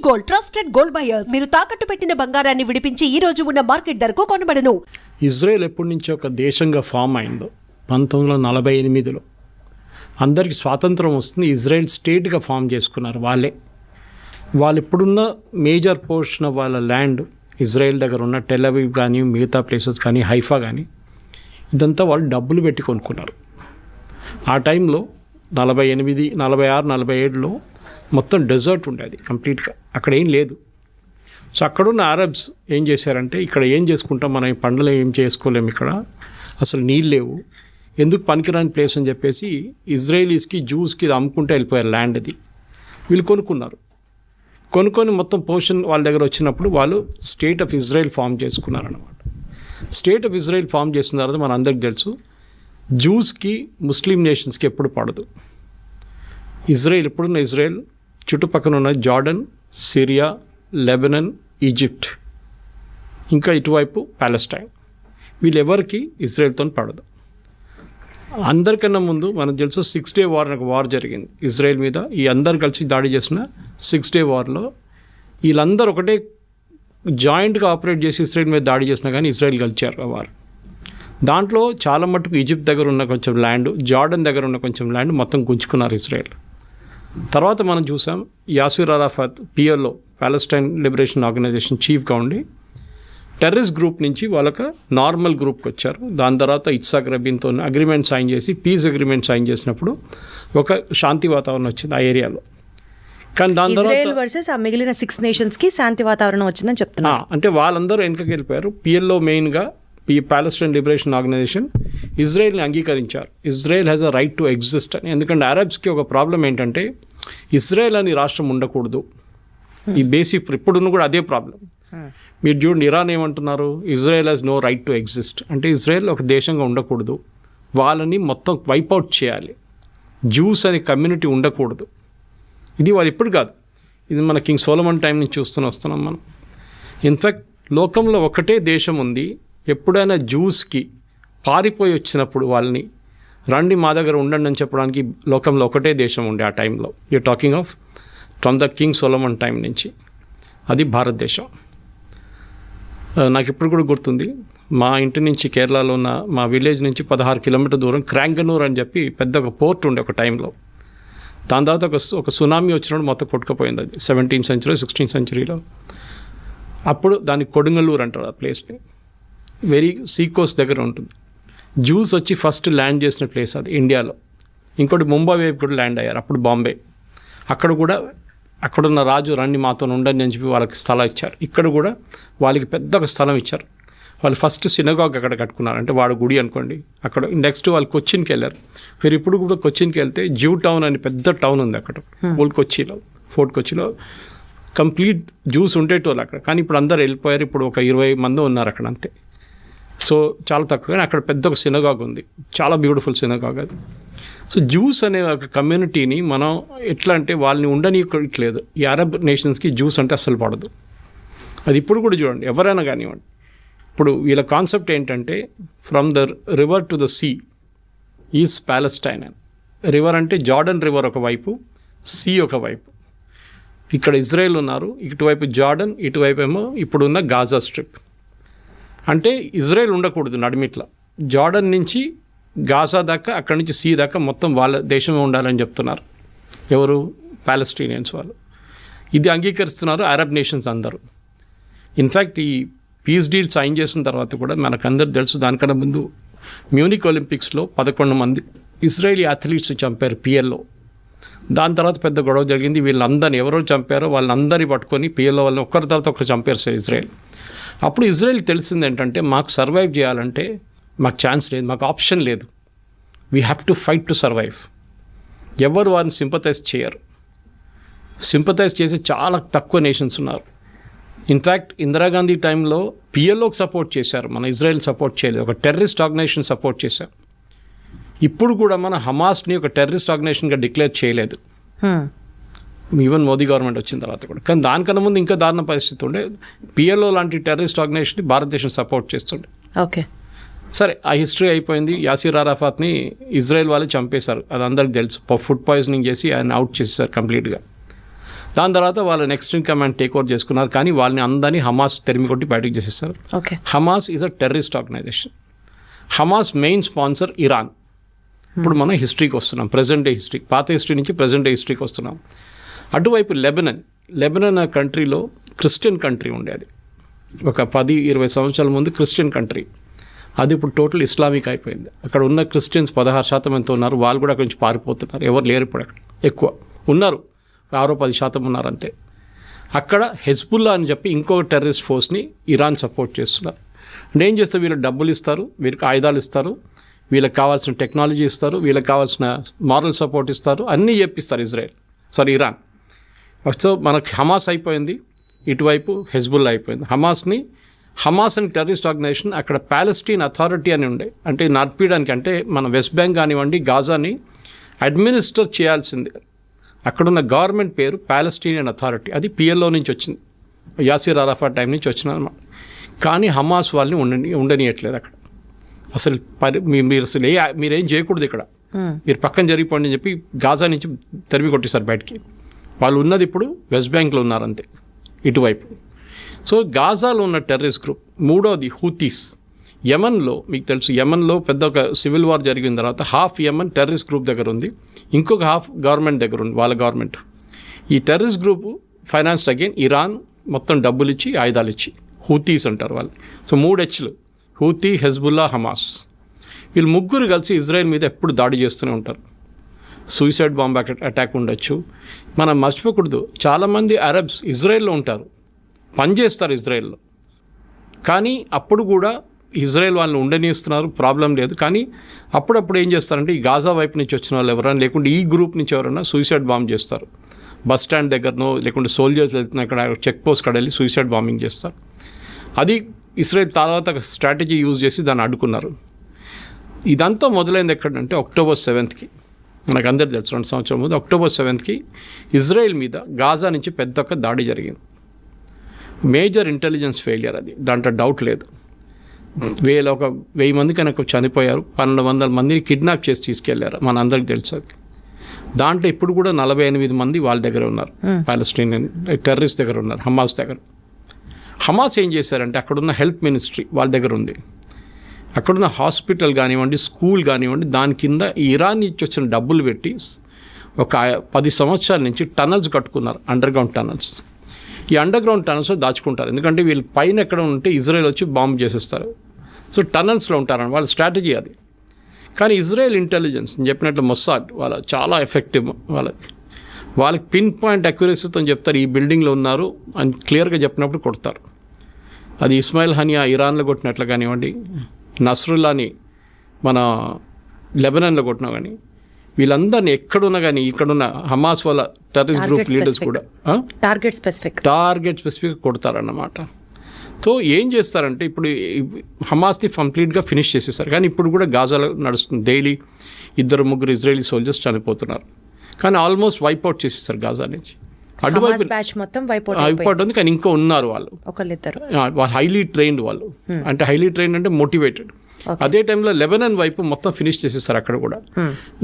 Gold, trusted gold buyers. మీరు తాకట్టు పెట్టిన బంగారాన్ని విడిపించి ఈ రోజు ఉన్న మార్కెట్ ధరకు కొనబడను. ఇజ్రాయెల్ ఎప్పటి నుంచి ఒక దేశంగా ఫామ్ అయిందో 1948లో అందరికీ స్వాతంత్రం వస్తుంది. ఇజ్రాయెల్ స్టేట్గా ఫామ్ చేసుకున్నారు వాళ్ళు ఇప్పుడున్న మేజర్ పోర్షన్ ఆఫ్ వాళ్ళ ల్యాండ్ ఇజ్రాయెల్ దగ్గర ఉన్న టెల్ అవీవ్ కానీ మిగతా ప్లేసెస్ కానీ హైఫా కానీ ఇదంతా వాళ్ళు డబ్బులు పెట్టి కొనుక్కున్నారు. ఆ టైంలో 48, 46, 47లో మొత్తం డెజర్ట్ ఉండేది కంప్లీట్గా, అక్కడ ఏం లేదు. సో అక్కడున్న అరబ్స్ ఏం చేశారంటే ఇక్కడ ఏం చేసుకుంటాం మనం, ఈ పండ్లు ఏం చేసుకోలేము, ఇక్కడ అసలు నీళ్ళు లేవు, ఎందుకు పనికిరాని ప్లేస్ అని చెప్పేసి ఇజ్రాయలీస్కి జూస్కి ఇది అమ్ముకుంటే వెళ్ళిపోయారు ల్యాండ్. అది వీళ్ళు కొనుక్కొని మొత్తం పోర్షన్ వాళ్ళ దగ్గర వచ్చినప్పుడు వాళ్ళు స్టేట్ ఆఫ్ ఇజ్రాయెల్ ఫామ్ చేసుకున్నారన్నమాట. స్టేట్ ఆఫ్ ఇజ్రాయెల్ ఫామ్ చేసిన తర్వాత మన అందరికి తెలుసు జూస్కి ముస్లిం నేషన్స్కి ఎప్పుడు పడదు. ఇప్పుడున్న ఇజ్రాయెల్ చుట్టుపక్కల ఉన్న జార్డన్, సిరియా, లెబనన్, ఈజిప్ట్, ఇంకా ఇటువైపు ప్యాలెస్టైన్, వీళ్ళెవరికి ఇజ్రాయెల్తో పడదు. అందరికన్నా ముందు మనకు తెలుసు 6 Day వార్ అని ఒక వార్ జరిగింది ఇజ్రాయెల్ మీద. ఈ అందరు కలిసి దాడి చేసిన 6 Day వార్లో వీళ్ళందరూ ఒకటే జాయింట్గా ఆపరేట్ చేసి ఇజ్రాయెల్ మీద దాడి చేసినా కానీ ఇజ్రాయెల్ గెలిచారు ఆ వార్. దాంట్లో చాలా మటుకు ఈజిప్ట్ దగ్గర ఉన్న కొంచెం ల్యాండ్, జార్డన్ దగ్గర ఉన్న కొంచెం ల్యాండ్ మొత్తం గుంజుకున్నారు ఇజ్రాయెల్. తర్వాత మనం చూసాం Yasser Arafat PLO, Palestine liberation organisation చీఫ్గా ఉండి టెర్రరిస్ట్ గ్రూప్ నుంచి వాళ్ళకి నార్మల్ గ్రూప్కి వచ్చారు. దాని తర్వాత ఇట్సాక్ రబీన్తో అగ్రిమెంట్ సైన్ చేసి పీస్ అగ్రిమెంట్ సైన్ చేసినప్పుడు ఒక శాంతి వాతావరణం వచ్చింది ఆ ఏరియాలో. కానీ దాని తర్వాత మిగిలిన 6 నేషన్స్కి శాంతి వాతావరణం వచ్చిందని చెప్తున్నా. అంటే వాళ్ళందరూ వెనకకి వెళ్ళిపోయారు. పిఎల్ఓ మెయిన్గా ప్యాలెస్టైన్ లిబరేషన్ ఆర్గనైజేషన్ ఇజ్రాయెల్ని అంగీకరించారు. Israel has a right to exist అని. ఎందుకంటే అరబ్స్కి ఒక ప్రాబ్లం ఏంటంటే ఇజ్రాయెల్ అని రాష్ట్రం ఉండకూడదు. ఈ బేసిక్ ఇప్పుడున్న కూడా అదే ప్రాబ్లం. మీరు చూడండి, ఇరాన్ ఏమంటున్నారు, Israel has no right to exist. అంటే ఇజ్రాయెల్ ఒక దేశంగా ఉండకూడదు, వాళ్ళని మొత్తం వైపౌట్ చేయాలి, జూస్ అనే కమ్యూనిటీ ఉండకూడదు. ఇది వాళ్ళు ఇప్పుడు కాదు, ఇది మన కింగ్ సోలమన్ టైం నుంచి వస్తున్నాం మనం. ఇన్ఫ్యాక్ట్ లోకంలో ఒకటే దేశం ఉంది, ఎప్పుడైనా జూస్కి పారిపోయి వచ్చినప్పుడు వాళ్ళని రండి మా దగ్గర ఉండండి అని చెప్పడానికి లోకంలో ఒకటే దేశం ఉండే ఆ టైంలో. You talking of from the king Solomon time నుంచి, అది భారతదేశం. నాకు ఇప్పుడు కూడా గుర్తుంది, మా ఇంటి నుంచి కేరళలో ఉన్న మా విలేజ్ నుంచి 16 కిలోమీటర్ దూరం క్రాంగనూర్ అని చెప్పి పెద్ద ఒక పోర్ట్ ఉండే ఒక టైంలో. దాని తర్వాత ఒక సునామీ వచ్చినప్పుడు మొత్తం కొట్టుకుపోయింది. అది 17th century 16th centuryలో. అప్పుడు దాన్ని కొడుంగలూరు అంటారు ఆ ప్లేస్ని. వెరీ సీకోస్ట్ దగ్గర ఉంటుంది. జూస్ వచ్చి ఫస్ట్ ల్యాండ్ చేసిన ప్లేస్ అది ఇండియాలో. ఇంకోటి ముంబై వైపు కూడా ల్యాండ్ అయ్యారు, అప్పుడు బాంబే. అక్కడ కూడా అక్కడున్న రాజు రండి మాతో ఉండండి అని చెప్పి వాళ్ళకి స్థలం ఇచ్చారు. ఇక్కడ కూడా వాళ్ళకి పెద్ద ఒక స్థలం ఇచ్చారు. వాళ్ళు ఫస్ట్ సినగాగ్ అక్కడ కట్టుకున్నారు, అంటే వాడు గుడి అనుకోండి. అక్కడ నెక్స్ట్ వాళ్ళు కొచ్చిన్కి వెళ్ళారు. మీరు ఇప్పుడు కూడా కొచ్చిన్కి వెళ్తే జ్యూ టౌన్ అని పెద్ద టౌన్ ఉంది అక్కడ కొచ్చిలో, ఫోర్ట్ కొచ్చిలో. కంప్లీట్ జ్యూస్ ఉండేటోళ్ళు అక్కడ, కానీ ఇప్పుడు అందరు వెళ్ళిపోయారు. ఇప్పుడు ఒక 20 మంది ఉన్నారు అక్కడ అంతే. సో చాలా తక్కువ, కానీ అక్కడ పెద్ద ఒక సినగాగ్ ఉంది, చాలా బ్యూటిఫుల్ సినగాగ్ అది. సో జ్యూస్ అనే ఒక కమ్యూనిటీని మనం ఎట్లా అంటే వాళ్ళని ఉండనీయట్లేదు. ఈ అరబ్ నేషన్స్కి జ్యూస్ అంటే అస్సలు పడదు. అది ఇప్పుడు కూడా చూడండి, ఎవరైనా కానివ్వండి. ఇప్పుడు వీళ్ళ కాన్సెప్ట్ ఏంటంటే from the river to the sea is Palestine అని. రివర్ అంటే జార్డన్ రివర్ ఒకవైపు, సీ ఒకవైపు. ఇక్కడ ఇజ్రాయెల్ ఉన్నారు, ఇటువైపు జార్డన్, ఇటువైపు ఏమో ఇప్పుడున్న గాజా స్ట్రిప్. అంటే ఇజ్రాయెల్ ఉండకూడదు నడిమిట్లా, జార్డన్ నుంచి గాజా దాకా, అక్కడి నుంచి సీ దాకా మొత్తం వాళ్ళ దేశమే ఉండాలని చెప్తున్నారు ఎవరు, ప్యాలెస్టీనియన్స్ వాళ్ళు. ఇది అంగీకరిస్తున్నారు అరబ్ నేషన్స్ అందరూ. ఇన్ఫ్యాక్ట్ ఈ పీస్ డీల్ సైన్ చేసిన తర్వాత కూడా మనకందరూ తెలుసు, దానికన్నా ముందు మ్యూనిక్ ఒలింపిక్స్లో 11 మంది ఇజ్రాయలీ అథ్లీట్స్ చంపారు పిఎల్ఓ. దాని తర్వాత పెద్ద గొడవ జరిగింది. వీళ్ళందరినీ ఎవరో చంపారో వాళ్ళందరినీ పట్టుకొని పిఎల్ఓ వాళ్ళని ఒక్కరి తర్వాత ఒకరు చంపారు సార్ ఇజ్రాయెల్. అప్పుడు ఇజ్రాయెల్ తెలిసింది ఏంటంటే మాకు సర్వైవ్ చేయాలంటే మాకు ఛాన్స్ లేదు, మాకు ఆప్షన్ లేదు, we have to fight to survive. ఎవరు వారిని సింపథైజ్ చేయరు. సింపథైజ్ చేసే చాలా తక్కువ నేషన్స్ ఉన్నారు. ఇన్ఫ్యాక్ట్ ఇందిరాగాంధీ టైంలో పిఎల్ఓకి సపోర్ట్ చేశారు, మన ఇజ్రాయెల్ సపోర్ట్ చేయలేదు, ఒక టెర్రరిస్ట్ ఆర్గనైజేషన్ సపోర్ట్ చేశారు. ఇప్పుడు కూడా మన హమాస్ని ఒక టెర్రరిస్ట్ ఆర్గనైజేషన్గా డిక్లేర్ చేయలేదు, ఈవెన్ మోదీ గవర్నమెంట్ వచ్చిన తర్వాత కూడా. కానీ దానికన్నా ముందు ఇంకా దారుణ పరిస్థితి ఉండే. పిఎల్ఓ లాంటి టెర్రరిస్ట్ ఆర్గనైజేషన్ని భారతదేశం సపోర్ట్ చేస్తుండే. ఓకే, సరే ఆ హిస్టరీ అయిపోయింది. యాసిర్ అరాఫాత్ని ఇజ్రాయెల్ వాళ్ళు చంపేశారు, అది అందరికి తెలుసు. ఫుడ్ పాయిజనింగ్ చేసి ఆయన అవుట్ చేసేసారు కంప్లీట్గా. దాని తర్వాత వాళ్ళ next in command take over చేసుకున్నారు. కానీ వాళ్ళని అందరినీ హమాస్ తెరిమి కొట్టి బయటకు చేసేస్తారు. Okay. Hamas is a terrorist organisation. Hamas main sponsor Iran. ఇప్పుడు మనం హిస్టరీకి వస్తున్నాం, ప్రజెంట్ డే హిస్టరీ, పాత హిస్టరీ నుంచి ప్రజెంట్ డే హిస్టరీకి వస్తున్నాం. అటువైపు లెబనన్ ఆ కంట్రీలో క్రిస్టియన్ కంట్రీ ఉండేది. ఒక 10-20 సంవత్సరాల ముందు క్రిస్టియన్ కంట్రీ. అది ఇప్పుడు టోటల్ ఇస్లామిక్ అయిపోయింది. అక్కడ ఉన్న క్రిస్టియన్స్ 16% ఎంత ఉన్నారు, వాళ్ళు కూడా అక్కడి నుంచి పారిపోతున్నారు. ఎవరు లేరు ఇప్పుడు అక్కడ, ఎక్కువ ఉన్నారు, 6-10% ఉన్నారు అంతే. అక్కడ హెజ్బుల్లా అని చెప్పి ఇంకొక టెర్రరిస్ట్ ఫోర్స్ని ఇరాన్ సపోర్ట్ చేస్తున్నారు. అంటే ఏం చేస్తారు, వీళ్ళకి డబ్బులు ఇస్తారు, వీళ్ళకి ఆయుధాలు ఇస్తారు, వీళ్ళకి కావాల్సిన టెక్నాలజీ ఇస్తారు, వీళ్ళకి కావాల్సిన మారల్ సపోర్ట్ ఇస్తారు, అన్నీ చెప్పిస్తారు ఇరాన్. సో మనకి హమాస్ అయిపోయింది, ఇటువైపు హెజ్బుల్లా అయిపోయింది. హమాస్ అని టెర్రరిస్ట్ ఆర్గనైజేషన్ అక్కడ ప్యాలెస్టీన్ అథారిటీ అని ఉండే, అంటే నడిపించడానికి, అంటే మన వెస్ట్ బ్యాంక్ కానివ్వండి గాజాని అడ్మినిస్టర్ చేయాల్సింది. అక్కడున్న గవర్నమెంట్ పేరు ప్యాలెస్టీనియన్ అథారిటీ. అది PLO నుంచి వచ్చింది, యాసిర్ అరాఫాట్ టైం నుంచి వచ్చింది అనమాట. కానీ హమాస్ వాళ్ళని ఉండనియట్లేదు అక్కడ. అసలు మీరేం చేయకూడదు ఇక్కడ, మీరు పక్కన జరిగిపోండి అని చెప్పి గాజా నుంచి తరిమి కొట్టేశారు బయటికి. వాళ్ళు ఉన్నది ఇప్పుడు వెస్ట్ బ్యాంక్లో ఉన్నారంతే ఇటువైపు. సో గాజాలో ఉన్న టెర్రరిస్ట్ గ్రూప్. మూడోది హూతీస్. యమన్లో మీకు తెలుసు, యమన్లో పెద్ద ఒక సివిల్ వార్ జరిగిన తర్వాత హాఫ్ యమన్ టెర్రరిస్ట్ గ్రూప్ దగ్గర ఉంది, ఇంకొక హాఫ్ గవర్నమెంట్ దగ్గర ఉంది, వాళ్ళ గవర్నమెంట్. ఈ terrorist group financed again Iran, మొత్తం డబ్బులు ఇచ్చి ఆయుధాలు ఇచ్చి. హూతీస్ అంటారు వాళ్ళు. సో 3 Hలు, హూతీ, హెజ్బుల్లా, హమాస్. వీళ్ళు ముగ్గురు కలిసి ఇజ్రాయెల్ మీద ఎప్పుడు దాడి చేస్తూనే ఉంటారు. సూసైడ్ బాంబ్ అటాక్ ఉండొచ్చు. మనం మర్చిపోకూడదు, చాలామంది అరబ్స్ ఇజ్రాయెల్లో ఉంటారు, పనిచేస్తారు ఇజ్రాయెల్లో. కానీ అప్పుడు కూడా ఇజ్రాయెల్ వాళ్ళని ఉండనిస్తున్నారు, ప్రాబ్లం లేదు. కానీ అప్పుడప్పుడు ఏం చేస్తారంటే ఈ గాజా వైపు నుంచి వచ్చిన వాళ్ళు ఎవరైనా, లేకుంటే ఈ గ్రూప్ నుంచి ఎవరైనా సూసైడ్ బాంబ్ చేస్తారు. బస్ స్టాండ్ దగ్గరనో లేకుంటే సోల్జర్స్ వెళ్తున్న అక్కడ చెక్ పోస్ట్ కాడ వెళ్ళి సూసైడ్ బాంబింగ్ చేస్తారు. అది ఇజ్రాయెల్ తర్వాత స్ట్రాటజీ యూజ్ చేసి దాన్ని అడ్డుకున్నారు. ఇదంతా మొదలైంది ఎక్కడంటే October 7th. మనకు అందరికీ తెలుసు, 2 సంవత్సరాల ముందు October 7th ఇజ్రాయెల్ మీద గాజా నుంచి పెద్ద ఒక దాడి జరిగింది. మేజర్ ఇంటెలిజెన్స్ ఫెయిలియర్ అది, దాంట్లో డౌట్ లేదు. 1000 మంది కనుక చనిపోయారు, 1200 మందిని కిడ్నాప్ చేసి తీసుకెళ్లారు, మన అందరికి తెలుసు అది. దాంట్లో ఇప్పుడు కూడా 48 మంది వాళ్ళ దగ్గర ఉన్నారు, పాలస్టీనియన్ టెర్రరిస్ట్ దగ్గర ఉన్నారు, హమాస్ దగ్గర. హమాస్ ఏం చేశారంటే అక్కడున్న హెల్త్ మినిస్ట్రీ వాళ్ళ దగ్గర ఉంది, అక్కడున్న హాస్పిటల్ కానివ్వండి, స్కూల్ కానివ్వండి, దాని కింద ఇరాన్ నుంచి వచ్చిన డబ్బులు పెట్టి ఒక 10 సంవత్సరాల నుంచి టనల్స్ కట్టుకున్నారు, అండర్గ్రౌండ్ టనల్స్. ఈ అండర్గ్రౌండ్ టనల్స్లో దాచుకుంటారు, ఎందుకంటే వీళ్ళు పైన ఎక్కడ ఉంటే ఇజ్రాయెల్ వచ్చి బాంబు చేసేస్తారు. సో టనల్స్లో ఉంటారని వాళ్ళ స్ట్రాటజీ అది. కానీ ఇజ్రాయెల్ ఇంటెలిజెన్స్ చెప్పినట్లు మొస్సాడ్ వాళ్ళ చాలా ఎఫెక్టివ్. వాళ్ళకి పిన్ పాయింట్ అక్యురసీతో చెప్తారు ఈ బిల్డింగ్లో ఉన్నారు అని క్లియర్గా చెప్పినప్పుడు కొడతారు. అది ఇస్మాయిల్ హనియా ఇరాన్లో కొట్టినట్లు కానివ్వండి, నస్రుల్లాని మన లెబనాన్లో కొట్టినా కానీ, వీళ్ళందరినీ ఎక్కడున్నా కానీ ఇక్కడున్న హమాస్ వాళ్ళ టెర్రరిస్ట్ గ్రూప్ లీడర్స్ కూడా టార్గెట్ స్పెసిఫిక్ కొడతారన్నమాట. సో ఏం చేస్తారంటే ఇప్పుడు హమాస్ని కంప్లీట్గా ఫినిష్ చేసేసారు. కానీ ఇప్పుడు కూడా గాజాలో నడుస్తుంది, డైలీ 2-3 ఇజ్రాయలీ సోల్జర్స్ చనిపోతున్నారు. కానీ ఆల్మోస్ట్ వైప్అవుట్ చేసేసారు గాజా నుంచి. అటువైపు వైప్అవుట్ ఉంది, కానీ ఇంకా ఉన్నారు వాళ్ళు హైలీ ట్రైన్డ్ వాళ్ళు. అంటే హైలీ ట్రైన్డ్ అంటే మోటివేటెడ్. అదే టైంలో లెబనాన్ వైపు మొత్తం ఫినిష్ చేసేసారు అక్కడ కూడా.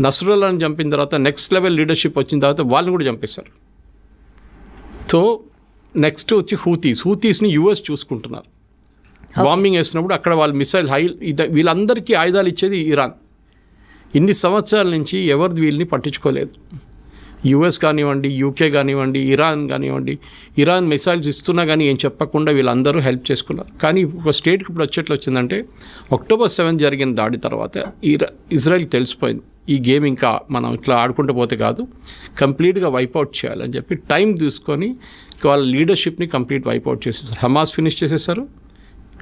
నస్రుల్లాని చంపిన తర్వాత నెక్స్ట్ లెవెల్ లీడర్షిప్ వచ్చిన తర్వాత వాళ్ళని కూడా చంపేశారు. సో నెక్స్ట్ వచ్చి హూతీస్ని US చూసుకుంటున్నారు. బాంబింగ్ వేసినప్పుడు అక్కడ వాళ్ళు మిసైల్ వీళ్ళందరికీ ఆయుధాలు ఇచ్చేది ఇరాన్. ఇన్ని సంవత్సరాల నుంచి ఎవరిది వీళ్ళని పట్టించుకోలేదు. US కానివ్వండి, UK కానివ్వండి, ఇరాన్ కానివ్వండి, ఇరాన్ మిసైల్స్ ఇస్తున్నా కానీ ఏం చెప్పకుండా వీళ్ళందరూ హెల్ప్ చేసుకున్నారు. కానీ ఒక స్టేట్కి ఇప్పుడు వచ్చేట్లు వచ్చిందంటే October 7th జరిగిన దాడి తర్వాత ఇజ్రాయెల్కి తెలిసిపోయింది ఈ గేమ్ ఇంకా మనం ఇట్లా ఆడుకుంటూ పోతే కాదు, కంప్లీట్గా వైప్అవుట్ చేయాలని చెప్పి టైం తీసుకొని వాళ్ళ లీడర్షిప్ని కంప్లీట్ వైప్అవుట్ చేసేసారు. హమాస్ ఫినిష్ చేసేసారు,